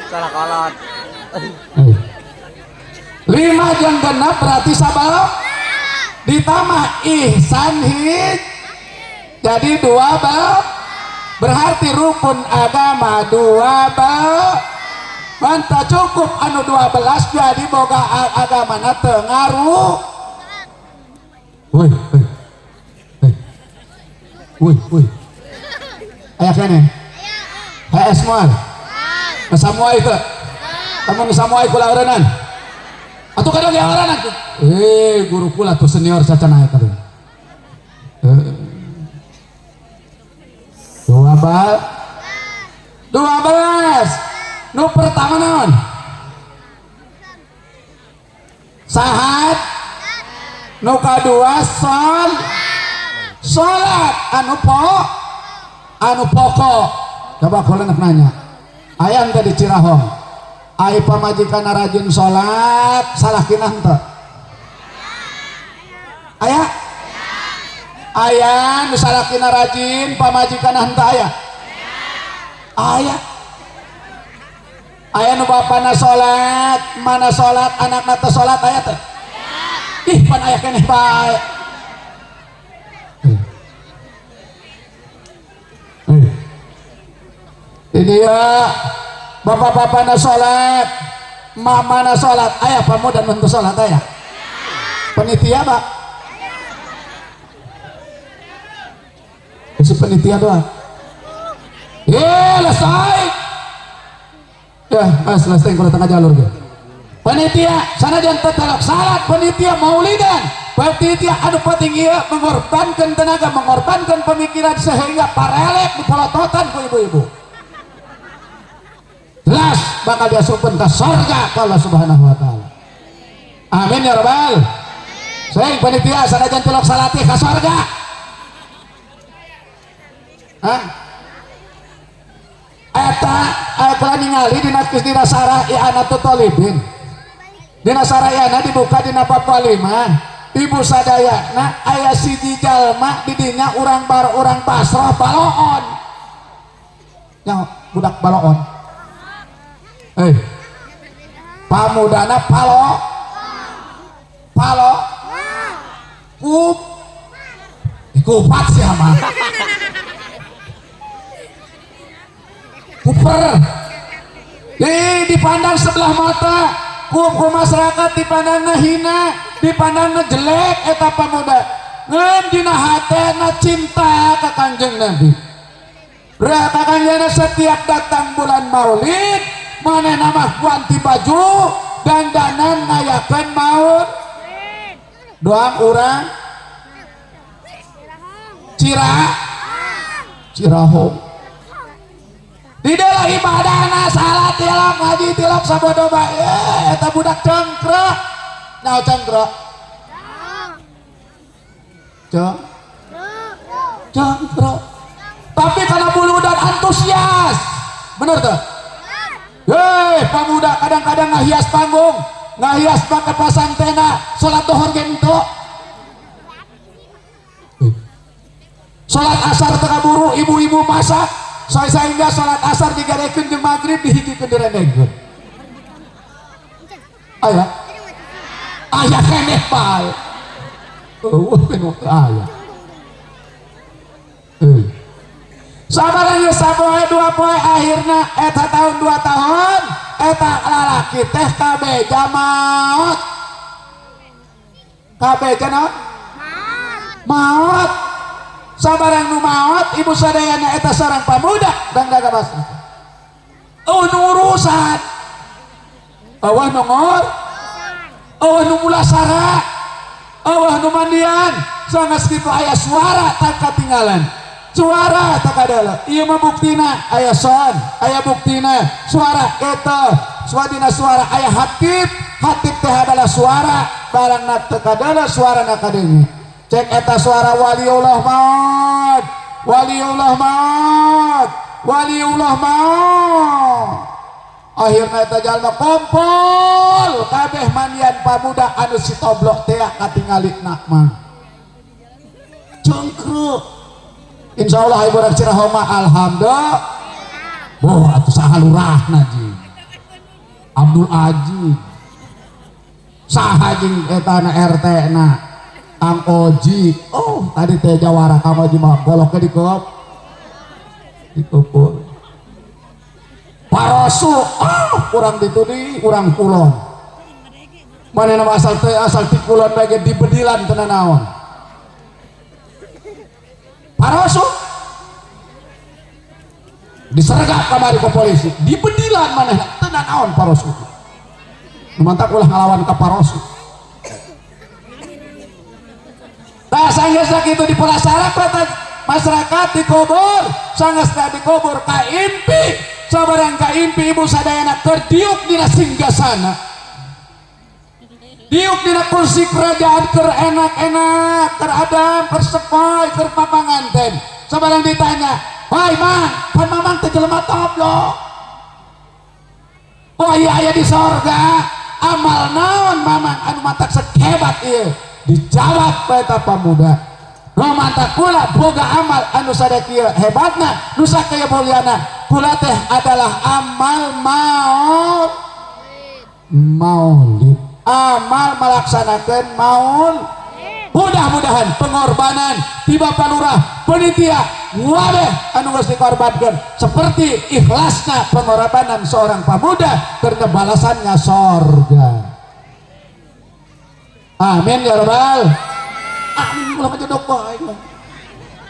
salah kolot 5 jam genep berarti sabaraha ditambah ihsan jadi 2 berarti rukun agama 2 mantap cukup anu 12 jadi boga agamana teu ngaruh woi aya kene aya semua semua itu kamu semua kula eureunnan atuh kadang ya eureunnan guru kula tuh senior sacana eta teh 12 nu pertama naon sahat nu kadua salat anu pokok coba kula nanya aya teh di Cirahong aya pamajikan rajin salat salah kinah teu aya nu salakina rajin pamajikan henteu aya nu bapana salat mana salat anakna teu salat aya teh ih pan aya keneh bae ini ya bapak-bapakna salat mamana salat aya pamuda nu teu salat aya panitia Pak si panitia doang selesai ya mas selesai kalau tengah jalur gitu panitia sana jangan tertelok salat panitia maulidan panitia anu penting iya mengorbankan tenaga mengorbankan pemikiran sehingga parelek dipolototan ku ibu-ibu jelas bakal diasupun ke surga Allah subhanahu wa ta'ala amin ya rabbal saya panitia sana jangan telok salati ke surga eta kula ningali dina dina sarah i'anatul talibin dina sarah i'ana dibuka dina bab 5 ibu sadayana aya siji jalma di dinya urang pasrah baloon yang budak baloon pamudana palo kupat siapa kuper dipandang sebelah mata ku masyarakat dipandang hina dipandang jelek eta pamuda ngan dina hatena cinta ka Kanjeng Nabi berapa kanjana setiap datang bulan maulid mana nama ganti baju dandanan ngayakeun maut doang urang Cirahong di dalam ibadahna salat tilak ngaji tilak sabodo bae eta budak cengkrek naon cengkrek cengkrek tapi karena bulu dan antusias bener tuh pemuda kadang-kadang ngahias panggung ngahias pakai pasantena sholat dohor gento sholat asar tengah buru ibu-ibu masak sehingga sholat asar digadekeun jeung maghrib dihijikeun direndengkeun aya keneh bae aya sabaraha 12 dua poe akhirna eta tahun 2 tahun eta lalaki teh kabeja maot. Kabeja naon? Maot. Sabarang nu maot ibu sadayana eta sareng pamuda dan gagabas. Urusan. Awah nongor. Awah nu mulasara. Awah nu mandian. Sangas kitu aya suara tak katinggalan. Suara tak ada. Ieu mah buktina aya soan, aya buktina suara eta. Suadina suara aya hatib. Hatib teh adalah suara barang na teu kadala suara na kadengi. Cek eta suara waliullah maut. Waliullah maut. Waliullah maut. Akhirna eta jalma kumpul kabeh mandian pamuda anu sitoblok teh katinggalikna mah. Cengkruk. Insyaallah ibu rek Ciraho mah alhamdulillah. Boh atuh saha lurahna jeung Abdul Aji. Saha jeung eta na RT na Kang Oji. Oh tadi teh jawara Kang Oji mah golok ke dikupul. Parosu, kurang ditudi, kurang kulon. Mana nama asal teh asal ti kulon bagian di bedilan tenan naon. Parosu disergap kamari ke polisi, di bedilan mana tenan naon parosu. Mantap ulah ngalawan ke parosu. Tah sanggeus kitu di masyarakat masyarakat dikubur, sanggeus dikubur ka impi. Sabarang ka impi ibu sadayana kerdiuk dina singgasana. Diuk dina kursi kerajaan ker enak-enak, ker adem, ker sepoi, ker papanganten. Sabarang ditanya, "Wai Mang, pan Mamang teh jelema toblok. Oh iya aya di sorga. Amal naon Mamang anu matak sakebat ieu?" Dijawab ku eta pamuda. Romantak kula boga amal anu sadakieu hebatna, nu sakaya mulyana. Kula teh adalah amal maulid. Amal melaksanakan maul. Mudah-mudahan pengorbanan di Bapak Lurah panitia wadah anu geus dikorbankeun seperti ikhlasna pengorbanan seorang pemuda karena balasannya sorga. Amin ya rabbal. Amin ulah majedok bae.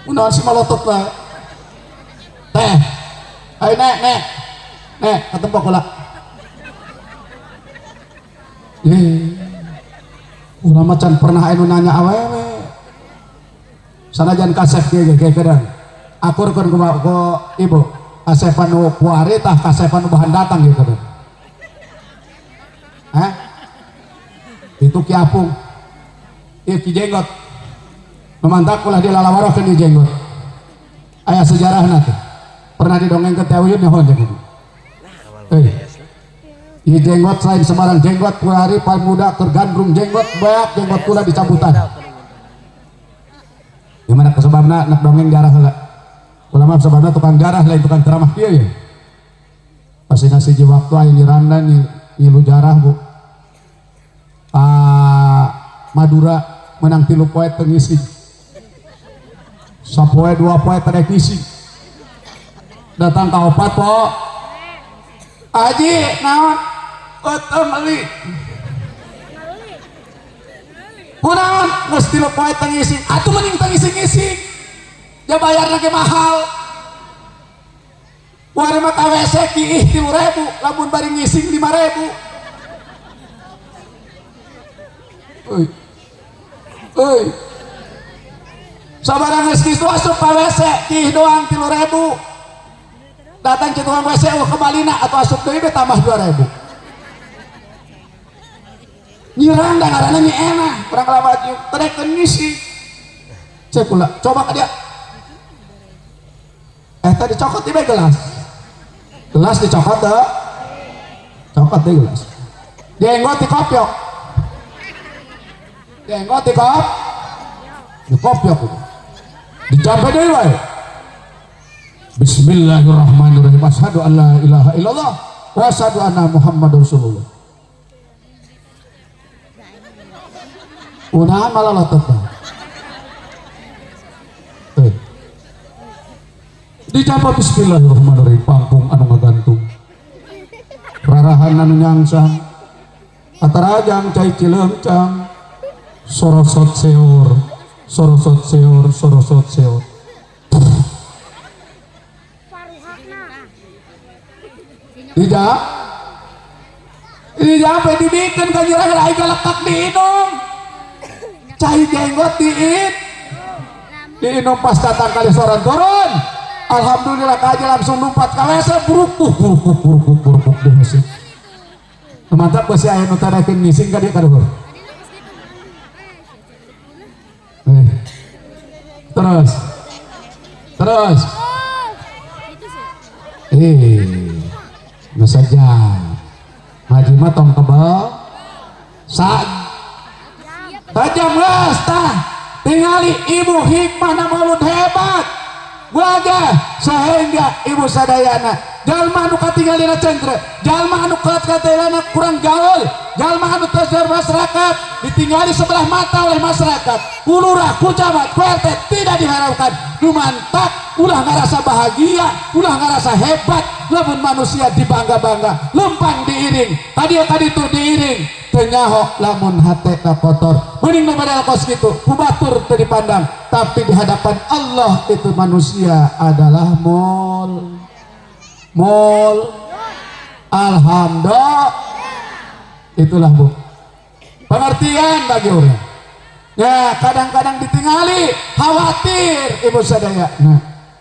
Unaon si malotot bae. Teh. Ayo nek ketemu kula. Ulah macan pernah anu nanya awewe. Sanajan kasep ge kadang. Akurkeun ku ibu. Kasepan nu kuari tah kasepan nu bahan datang gitu kan. Itu Ki Apung. Ieu Ki Jenggot. Memantak ulah dilalawarokeun di Jenggot. Aya sejarahna teh. Pernah didongeng ke Tewuyun nyahoan jeung ieu jenggot selain sembarang jenggot kuari pamuda tergandrung jenggot banyak jenggot kula dicabutan. Gimana kesebabna nak dongeng jarah heula. Ulama sebabna tukang jarah lain tukang ceramah kieu ya. Pasti ngasih waktu aya nyiranda nyilu jarah Bu. Madura menang 3 poe teu ngisi. Sapoe 2 poe teu ngisi. Datang ka 4 po. Aji naon? Eueuh meuli. Kunaon? Geus 3 poe teu ngisi. Atuh mending teu ngisi-ngisi. Ya bayarna ge mahal. Wari mah ka WC ki 3.000, lamun bari ngising 5.000. Euy. Sabarang geus kitu asup ka WC ki doang 3.000. Datang ke tukang WC kebalina atau asup deui tambah 2.000. Nyirang da ngaranna nya enak, urang labat yuk terekeun ngisi. Cek pula, coba ka dia. Tadi cokot di gelas. Gelas dicokot teh. Cokot di gelas. Jenggot dikopiok. Jenggot dikopiok. Dicampe deui wae. Bismillahirrahmanirrahim. Asyhadu an la ilaha illallah wa asyhadu anna Muhammadar Rasulullah. Unahan malah lotot. dijawab bismillahirrahmanirrahim pangkung anu ngagantung rarahan anu nyangsang atarajang cai cilengcang sorosot seor sorosot seor sorosot seor dijawab dijawab dibikin kan jurang rai galakak diinum cai jenggot diinum pas datang kali soran turun alhamdulillah kaji langsung lompat ke WC buruk di WC mantap besi ayah nutarakin ngising ka dia kaduhur terus nggak saja ngaji mah tong tebal tajam geus tah tingali ibu hikmah na mulut hebat wajah sehingga ibu sadayana jalma anu katinggalina centre jalma anu katinggalina kurang gaul jalma anu terserah masyarakat ditinggali sebelah mata oleh masyarakat kulurah kucamat kuerte tidak diharapkan lumantak ulah ngerasa bahagia ulah ngerasa hebat lamun manusia dibangga-bangga lempang diiring tadi itu diiring tenyaho lamun hate kotor mending nu badal kos kitu kubatur teu dipandang tapi di hadapan Allah itu manusia adalah mol alhamdulillah itulah bu pengertian bagi orang ya kadang-kadang ditingali khawatir ibu sadaya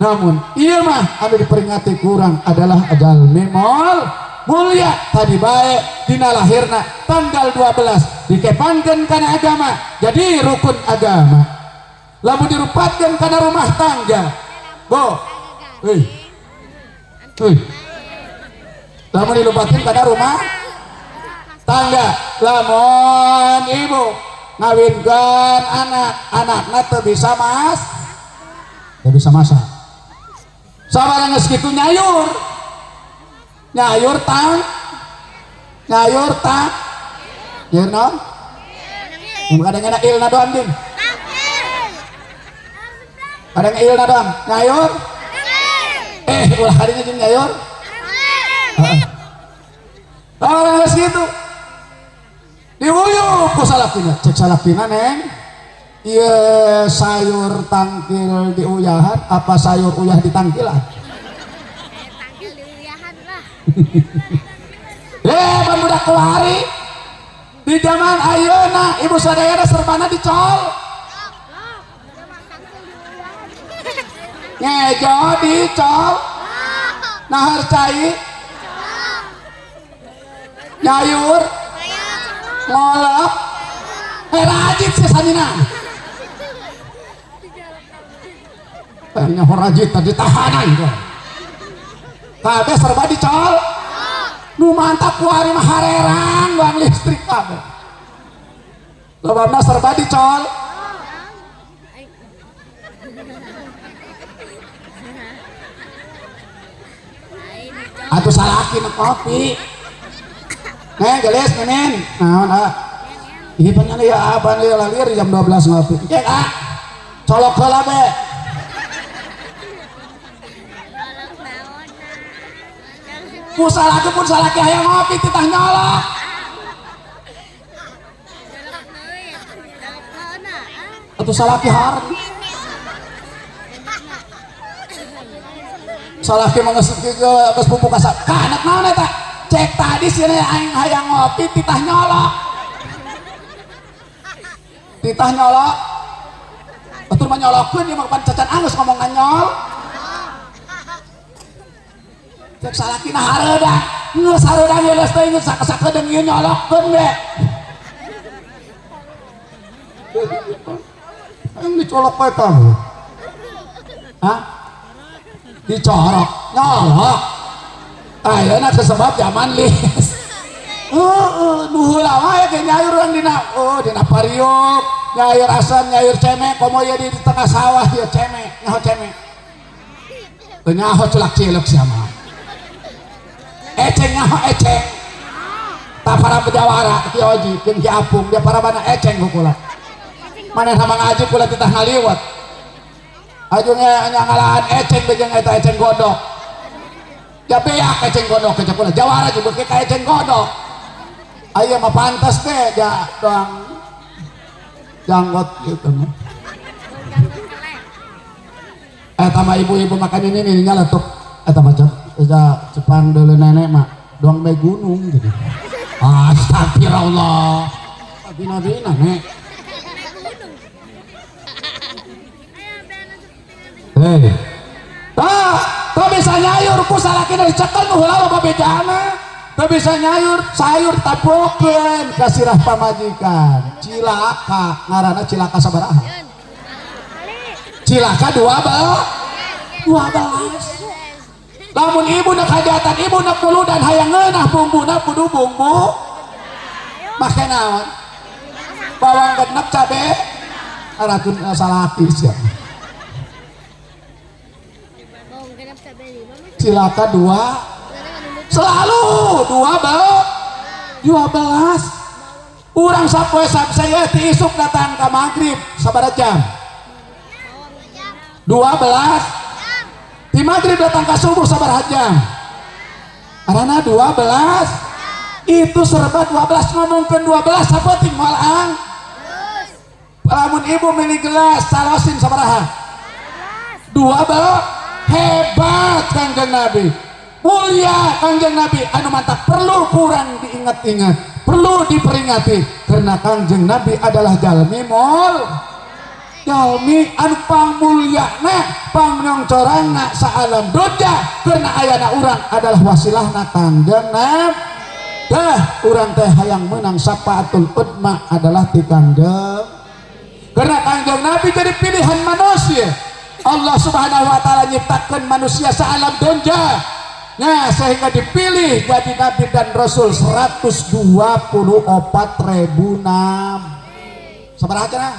namun iya mah anu diperingati kurang adalah ajal memol mulia tadi baik dina lahirna tanggal 12 dikepankeun kana agama jadi rukun agama lamun dirupatkeun kana rumah tangga bo lamun dilupatkeun kana rumah tangga lamun ibu ngawinkeun anak-anakna teu bisa masak sabarang geus kitu nyayur tang nyayur naon kadang enak ilna doang ding kadang ilna doang nyayur ulah kadinya jeung nyayur orang geus kitu diuyup ku salakina cek salakina neng ieu sayur tangkil diuyahan apa sayur uyah ditangkilan budak kelari di zaman ayeuna ibu sadayana serbana dicol ngejo dicol nahar cai nyayur ngolok rajit sih sanina tanya rajit tadi tahanan kok kabeh serba dicol nu mantap ku hari mah harerang bang listrik kabeh lobana serba dicol atuh salaki nu kopi gelis nenen naon ieu panjang ya aban lieu lalir jam 12 ngopi cek colok heula be pun salaki hayang ngopi titah nyolok atuh salaki harem salaki mah geus pupuk kasar kanak naon eta cek tadi sini aing hayang ngopi titah nyolok betul mah nyolokkeun ieu mah pan cacan angus ngomong nganyol cek salakina hareuda geus hareuda geus teh geus sakedeung ieu nyolokkeun we aing dicolok bae kamu dicorok nyolok ayeuna kesebab zaman lis nu heula wae ge nyayur urang dina pariuk nyayur asam nyayur cemek komo ye di tengah sawah ye cemek nyaho cemek teu nyaho culak cilek sia mah eceng nyaho eceng tak para pejawara Ki Oji jeung Ki Apung dia para bana eceng kula maneh sama ngaji kula titah ngaliwat ajunya ngalahan eceng bejeng eta eceng godok ya beak eceng godok kecap pula jawara juga kayak eceng godok ayo mah pantas teh ya doang janggot gitu mah eta mah ibu-ibu makan ini nyala tuh eta macam eta cepan dulu nenek mah doang bae gunung gitu astagfirullah bina-bina nek hei tak bisa nyayur ku salaki dari cekel nu heula loba bejana tak bisa nyayur sayur tabokeun ka sirah pamajikan cilaka ngaranna cilaka sabaraha cilaka 12 lamun ibu nak hajatan ibu nak dan hayang ngeunah bumbuna kudu bumbu make naon bawang genep cabe aratun salaki sia cilaka 2 selalu 12 urang sapoe saya diisuk datang ke maghrib sabaraha jam 12 di maghrib datang ke subuh sabaraha jam karena 12 itu serba 12 ngomongkeun 12 sapoting moal lamun ibu milih gelas salosin sabaraha 12 hebat Kanjeng Nabi mulia Kanjeng Nabi anu mantap perlu kurang diingat-ingat perlu diperingati karena Kanjeng Nabi adalah jalmi jalmi anu pangmulyana pangnyongcorangna saalam doja karena ayana urang adalah wasilahna Kanjeng Nabi urang teh hayang menang syafaatul udma adalah di Kanjeng karena Kanjeng Nabi jadi pilihan manusia Allah subhanahu wa ta'ala nyiptakan manusia sealam donja nah sehingga dipilih jadi nabi dan rasul 124.000 nabi sabaraha cenah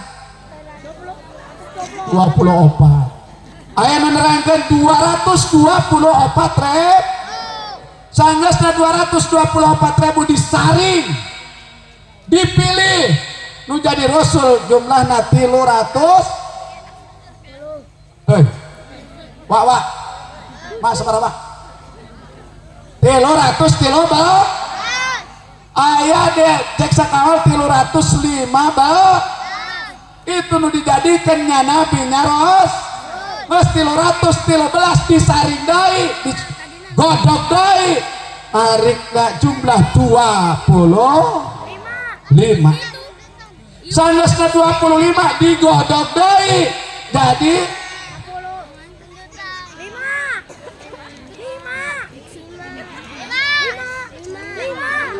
24 aya menerangkan 224.000 sanggeusna 224.000 disaring dipilih nu jadi rasul jumlahna 300 wak mak sabaraha wak 300 ayah deh cek sakawal 305 itu nu dijadikannya nabi nyaros geus 313 disaring deui digodog deui arikna jumlah 25 sanggeusna 25 digodog deui jadi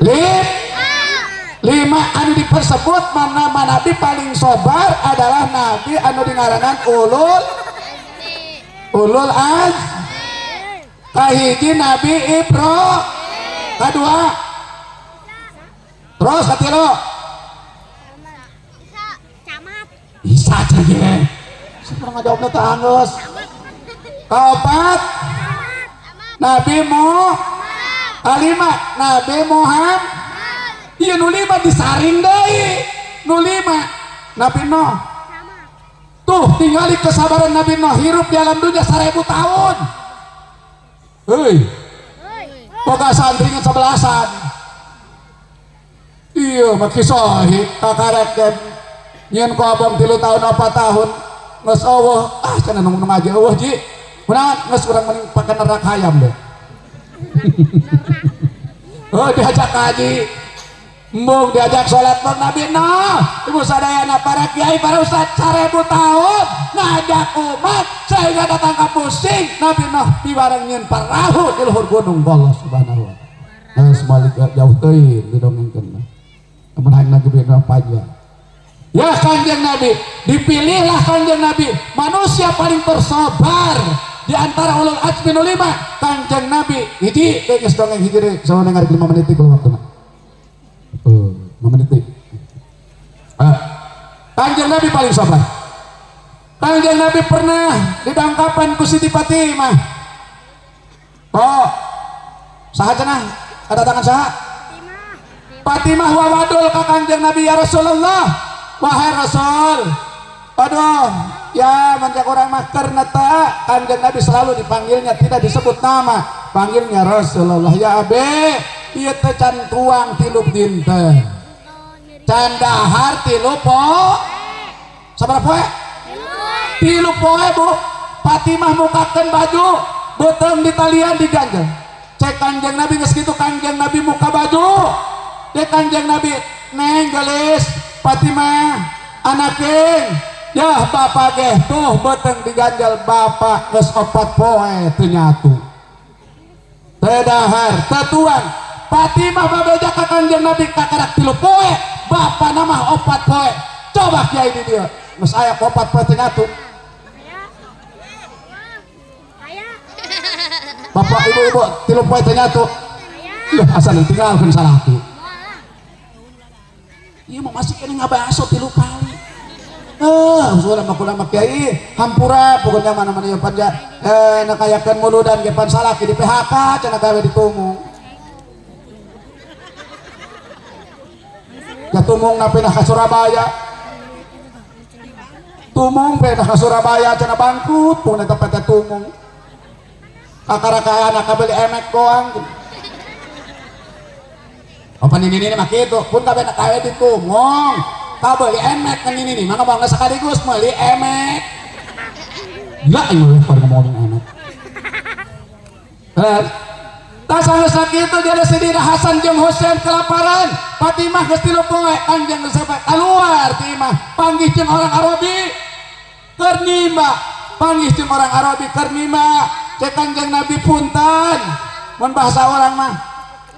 5 anu dipersebut mana nabi paling sobar adalah nabi anu dingaranan ulul az kahiji nabi kadua terus katilu Isa cage sepuluh ngajawabna teh anggeus kaopat nabi kalima Nabi Muhammad iya nu 5 disaring deui nu 5 Nabi Nuh tuh tinggali kesabaran Nabi Nuh hirup di alam dunia 1000 tahun boga santringan 11an iya maki sohib kakarek dan nyen ku abang 3 tahun 4 tahun geus eueuh cenah nu ngaji eueuh ji kunaon geus urang mending pake nerak hayam deh diajak haji embung diajak sholat pun Nabi ibu sadayana para kiai para ustad 1000 tahun ngajak umat sehingga datang ke pusing Nabi Nuh dibareng nyeun parahu di luhur gunung Allah subhanahu wa ta'ala sebalik jauh teuing didongengkeun kemun hayang gede panjang ya Kanjeng Nabi dipilihlah Kanjeng Nabi manusia paling tersabar di antara ulul azmi 5 Kanjeng Nabi hiji geus dongeng hiji deui sawana ngarik 5 menit kalau waktuna 5 menit Kanjeng Nabi paling sabar Kanjeng Nabi pernah didangkapan ku Siti Fatimah saha cenah kedatangan saha Fatimah wawadul ka Kanjeng Nabi ya Rasulullah wahai Rasul aduh ya menjak orang mah karena tak Kanjeng Nabi selalu dipanggilnya tidak disebut nama, panggilnya Rasulullah. Ya abe ieu teh can tuang tilup dinten, can dahar tilup poe. Sabaraha poe? Tilup poe Bu. Fatimah mukakeun baju beuteung di talian diganjel. Cek Kanjeng Nabi geus kitu, Kanjeng Nabi muka baju. Dek Kanjeng Nabi neng gelis Fatimah anakeun. Ya bapak ge tuh beteng diganjal bapak geus 4 poe teu nyatu. Teu dahar, teu tuang. Fatimah babeja ka Kanjeng Nabi kakarak 3 poe, bapak nama 4 poe. Coba kiai di dieu. Geus aya 4 poe teu nyatu. Bapak ibu-ibu 3 poe teu nyatu. Lah asal tinggalkeun salaki. Ieu mah masih kene ngabaso 3 kali. Usulan makulama kiai hampura pokoknya mana-mana yang panja nakayakan muludan gepan salaki di PHK cenah gawe ditumung. Ya tumung na pindah ka Surabaya. Tumung pindah ka Surabaya cenah bangkrut pun eta PT tumung. Kakarakaan kabeli emek doang. Apa ini mah kitu pun kabeh nak gawe ditumung. Kabeli emek kan ini nih, mana bangga sekaligus beli emek. Gila ini lebar ngomongin emek. Tas itu dia ada Sidina Hasan jeung Husein kelaparan. Fatimah geus 3 poe Kanjeng sampai keluar timah panggih jeung orang Arabi keur nimba. Panggih jeung orang Arabi keur nimba. Cek Kanjeng Nabi punten. Mun bahasa orang mah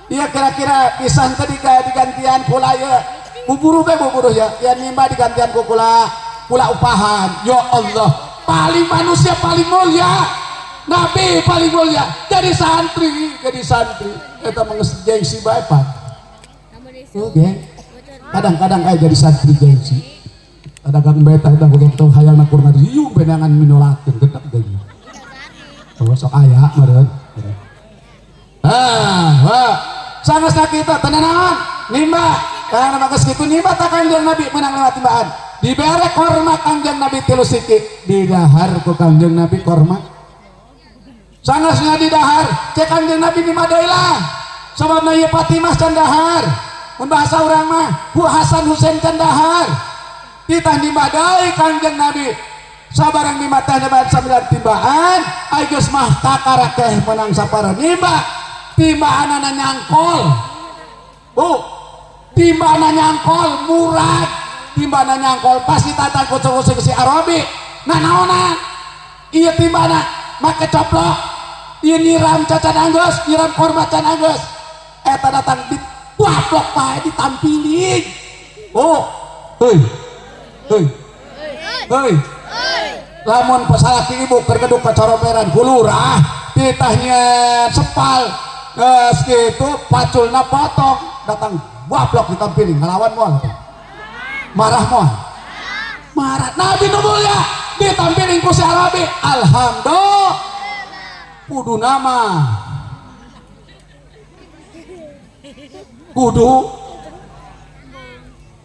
iya kira-kira pisan teh digantian kula ieu. Buburu ya, ya nimba digantian ku kula upahan. Ya Allah, paling manusia paling mulia, Nabi paling mulia, jadi santri. Eta menges gengsi bae Pak. Oke. Kadang-kadang aya jadi santri gengsi. Kadang beta eta kudu teu hayangna kurna riung benangan minolakeun gedeg deui. Oh sok aya meureun. Sangasna kita tenanan nimba. Karena bagus gitu nih mata Kanjeng Nabi menang lewat timbaan diberek hormat Kanjeng Nabi 3 siki di dahar ku Kanjeng Nabi hormat sangasnya di dahar cek Kanjeng Nabi di madailah sababna ieu Fatimah can dahar mun bahasa urang mah ku Hasan Husein can dahar kita di madai Kanjeng Nabi sabarang di matanya bahan 9 timbaan ayeuna mah kakara teh menang sapara nimba timbaanana nyangkol Bu timbana nyangkol murad timbana nyangkol pasti tatang kucing-kucing si Arabi nah naonan iya timbana make coplok iya nyiram cacan anggus nyiram korma can anggus eta datang dituaplok pae ditampilin heuy lamun pasalaki ibu kergeduk kacoroberan kulurah titahnya sepal segitu paculna potong datang waplok ditampilin ngelawan moal marah Nabi nu mulia ditampilin ku si Arabi alhamdulillah kudu nama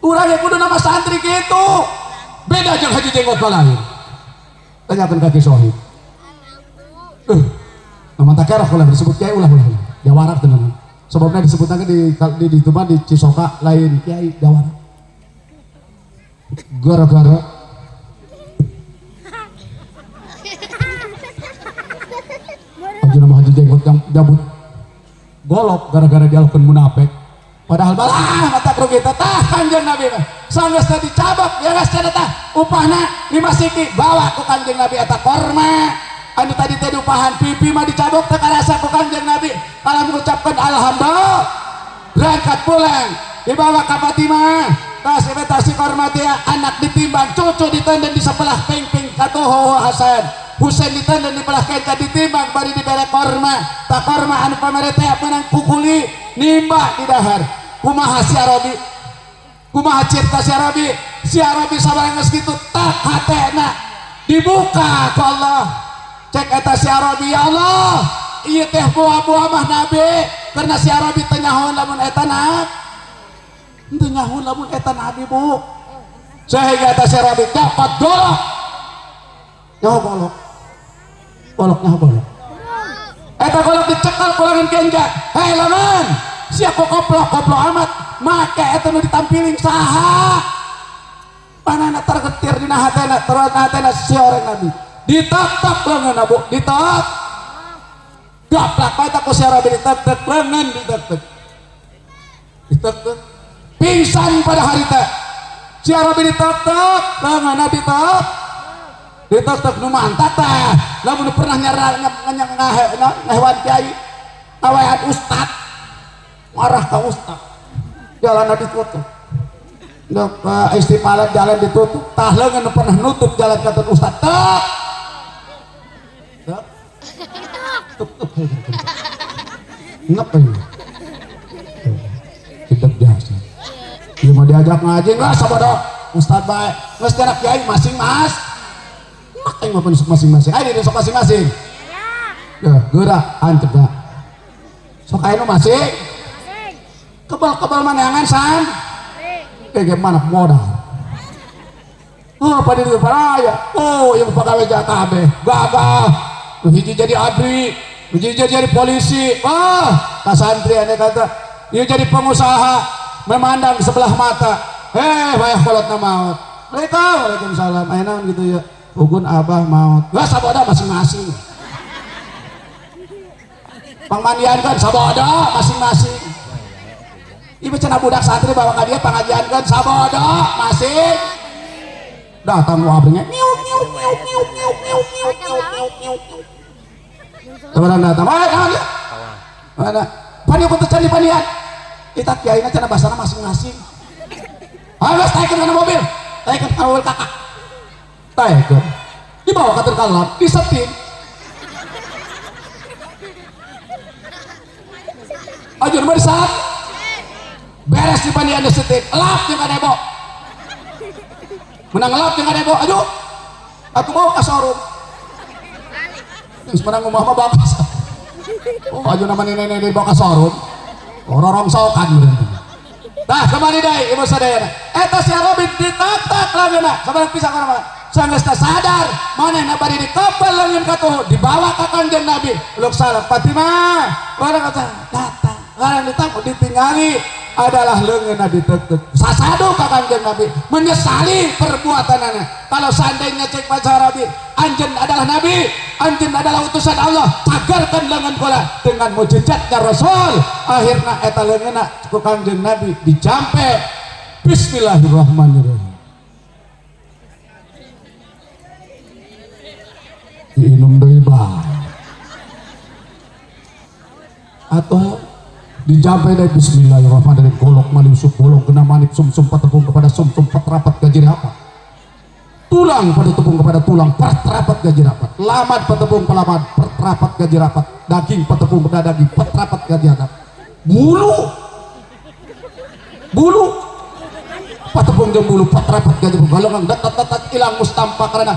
urang kudu nama santri gitu beda jeung haji jenggot balain tanyakeun kaki sohib nama takerah ulah disebut kiai ulah jawarak tenan sebabnya disebutnya di tempat di Cisoka lain kiai jawara gara-gara aja nama haji jenggot yang jabut golok gara-gara dialkeun munafik padahal balah mata kru kita tah Kanjeng Nabi sanggeus teh dicabok ya geus cenah tah upahna 5 siki bawa ku Kanjeng Nabi eta korma anu tadi teh upahan pipi mah dicabok teh karasa ku Kanjeng Nabi kalau mengucapkan alhamdulillah berangkat pulang dibawa ke Fatimah tas imitasi korma dia anak ditimbang cucu ditenden di sebelah ping-ping katuho Hasan Husein ditenden di belah kenca ditimbang bari dibere korma tak korma anu pamerete menang pukuli nimba di dahar kumaha si Arabi kumaha cipta si Arabi sabarang geus kitu tak hatena dibuka ku Allah cek eta si Arabi ya Allah ieu teh buah-buah mah Nabi karena si Arabi teh nyahoan lamun eta nabi teu nyahoan lamun eta Nabi Bu sehingga eta si Arabi dapat golok nyaho golok goloknya golok eta golok dicekal kulangan kenja hei laman siap koplok amat make eta nu ditampilin saha panana tergetir dina hatena terus hatena si orang nabi ditak-tak lengan abu ditak gaplak bae tak ku si Arabi ditak-tak lengan ditak-tak pingsan pada hari teh si Arabi ditak-tak lengan nabi ditak nu mantap teh lamun pernah nyerang ngahewan kiai ngawean ustad marah ka ustad jalan ditutup istiqalat jalan ditutup tah leungeun pernah nutup jalan ka ustad tak ngapain tidak biasa dia mau diajak ngaji nggak sabodo ustad baik nggak secara kiai masing-mas ngapain mau penusuk masing-masing ayo disok masing-masing ya gerak antep ya sok ayo masing kebal manangan san kayak mana modal oh pada di paraya oh yang pegawai jakabe gagah hiji jadi abri hiji jadi polisi kasantri ane kata ia jadi pengusaha memandang sebelah mata wayah kolot na maut waalaikumsalam ayo naon gitu ya ugun abah maut gak saboda masing-masing pangmandian kan saboda masing-masing ibu cenah budak santri bawa ke dia pengajian kan saboda masing datang wabrinya niuk niuk niuk niuk niuk niuk niuk niuk niuk niuk teman datang mana pani aku tercari panian kita kiai cenah basana masing-masing ayo taikan kana mobil taikan kana mobil kakak taikan dibawa ke terkalap disetin ajur bersat beres di panian disetin elap yang ada bo menang elap yang ada bo ayo aku bawa ke showroom menang rumah mah bakas oh ayo nama nenek dibawa ke showroom orang sokan nah kembali deh ibu sadayana eta si Arabi ditak-tak lagi nak sabar pisah kana mana sanggeus sadar manehna bari dikapal leungeun ka tuh dibawa ka Kanjeng Nabi uluk salam Fatimah orang kata datang orang ditangkap ditinggali adalah leungeunna ditek-tek sasado ka Kanjeng Nabi menyesali perbuatanana kalau seandainya cek baca Arabi anjeun adalah Nabi anjeun adalah utusan Allah cagarkan leungeun kula dengan mujizatnya Rasul akhirna eta leungeunna ku Kanjeng Nabi dicampe bismillahirrahmanirrahim diinum deui bae atau dijampai dari bismillahirrahmanirrahim golok maning sub bolong kena manik sum-sum patepung kepada sum-sum patrapat gaji rapat tulang pada tepung kepada tulang patrapat gaji rapat lamat patepung pelamat patrapat gaji rapat daging patepung kepada daging patrapat gaji rapat bulu patepung jeung bulu patrapat gaji golongan datat ilang mustampa karena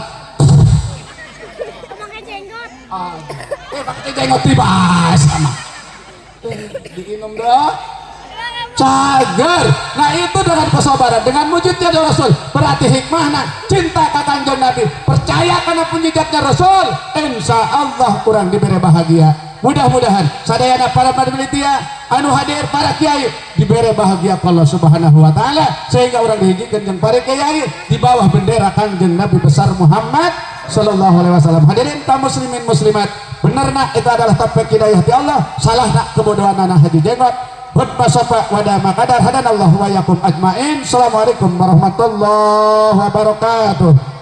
pakai jenggot tibas sama diinum dah cager nah itu dengan kesabaran dengan wujudnya Rasul berarti hikmahna cinta ka Kanjeng Nabi percaya karena penjejatnya Rasul insya Allah kurang diberi bahagia mudah-mudahan sadayana para penelitian anu hadir para kiai diberi bahagia Allah subhanahu wa ta'ala sehingga orang dihijikan jeung para kiai di bawah bendera Kanjeng Nabi besar Muhammad sallallahu alaihi wasallam hadirin kaum muslimin muslimat benerna itu adalah taufik hidayah di Allah salahna kebodohan anak haji jenggot berpasofa wadah makadar hadanallahu wa yakum ajmain assalamualaikum warahmatullahi wabarakatuh.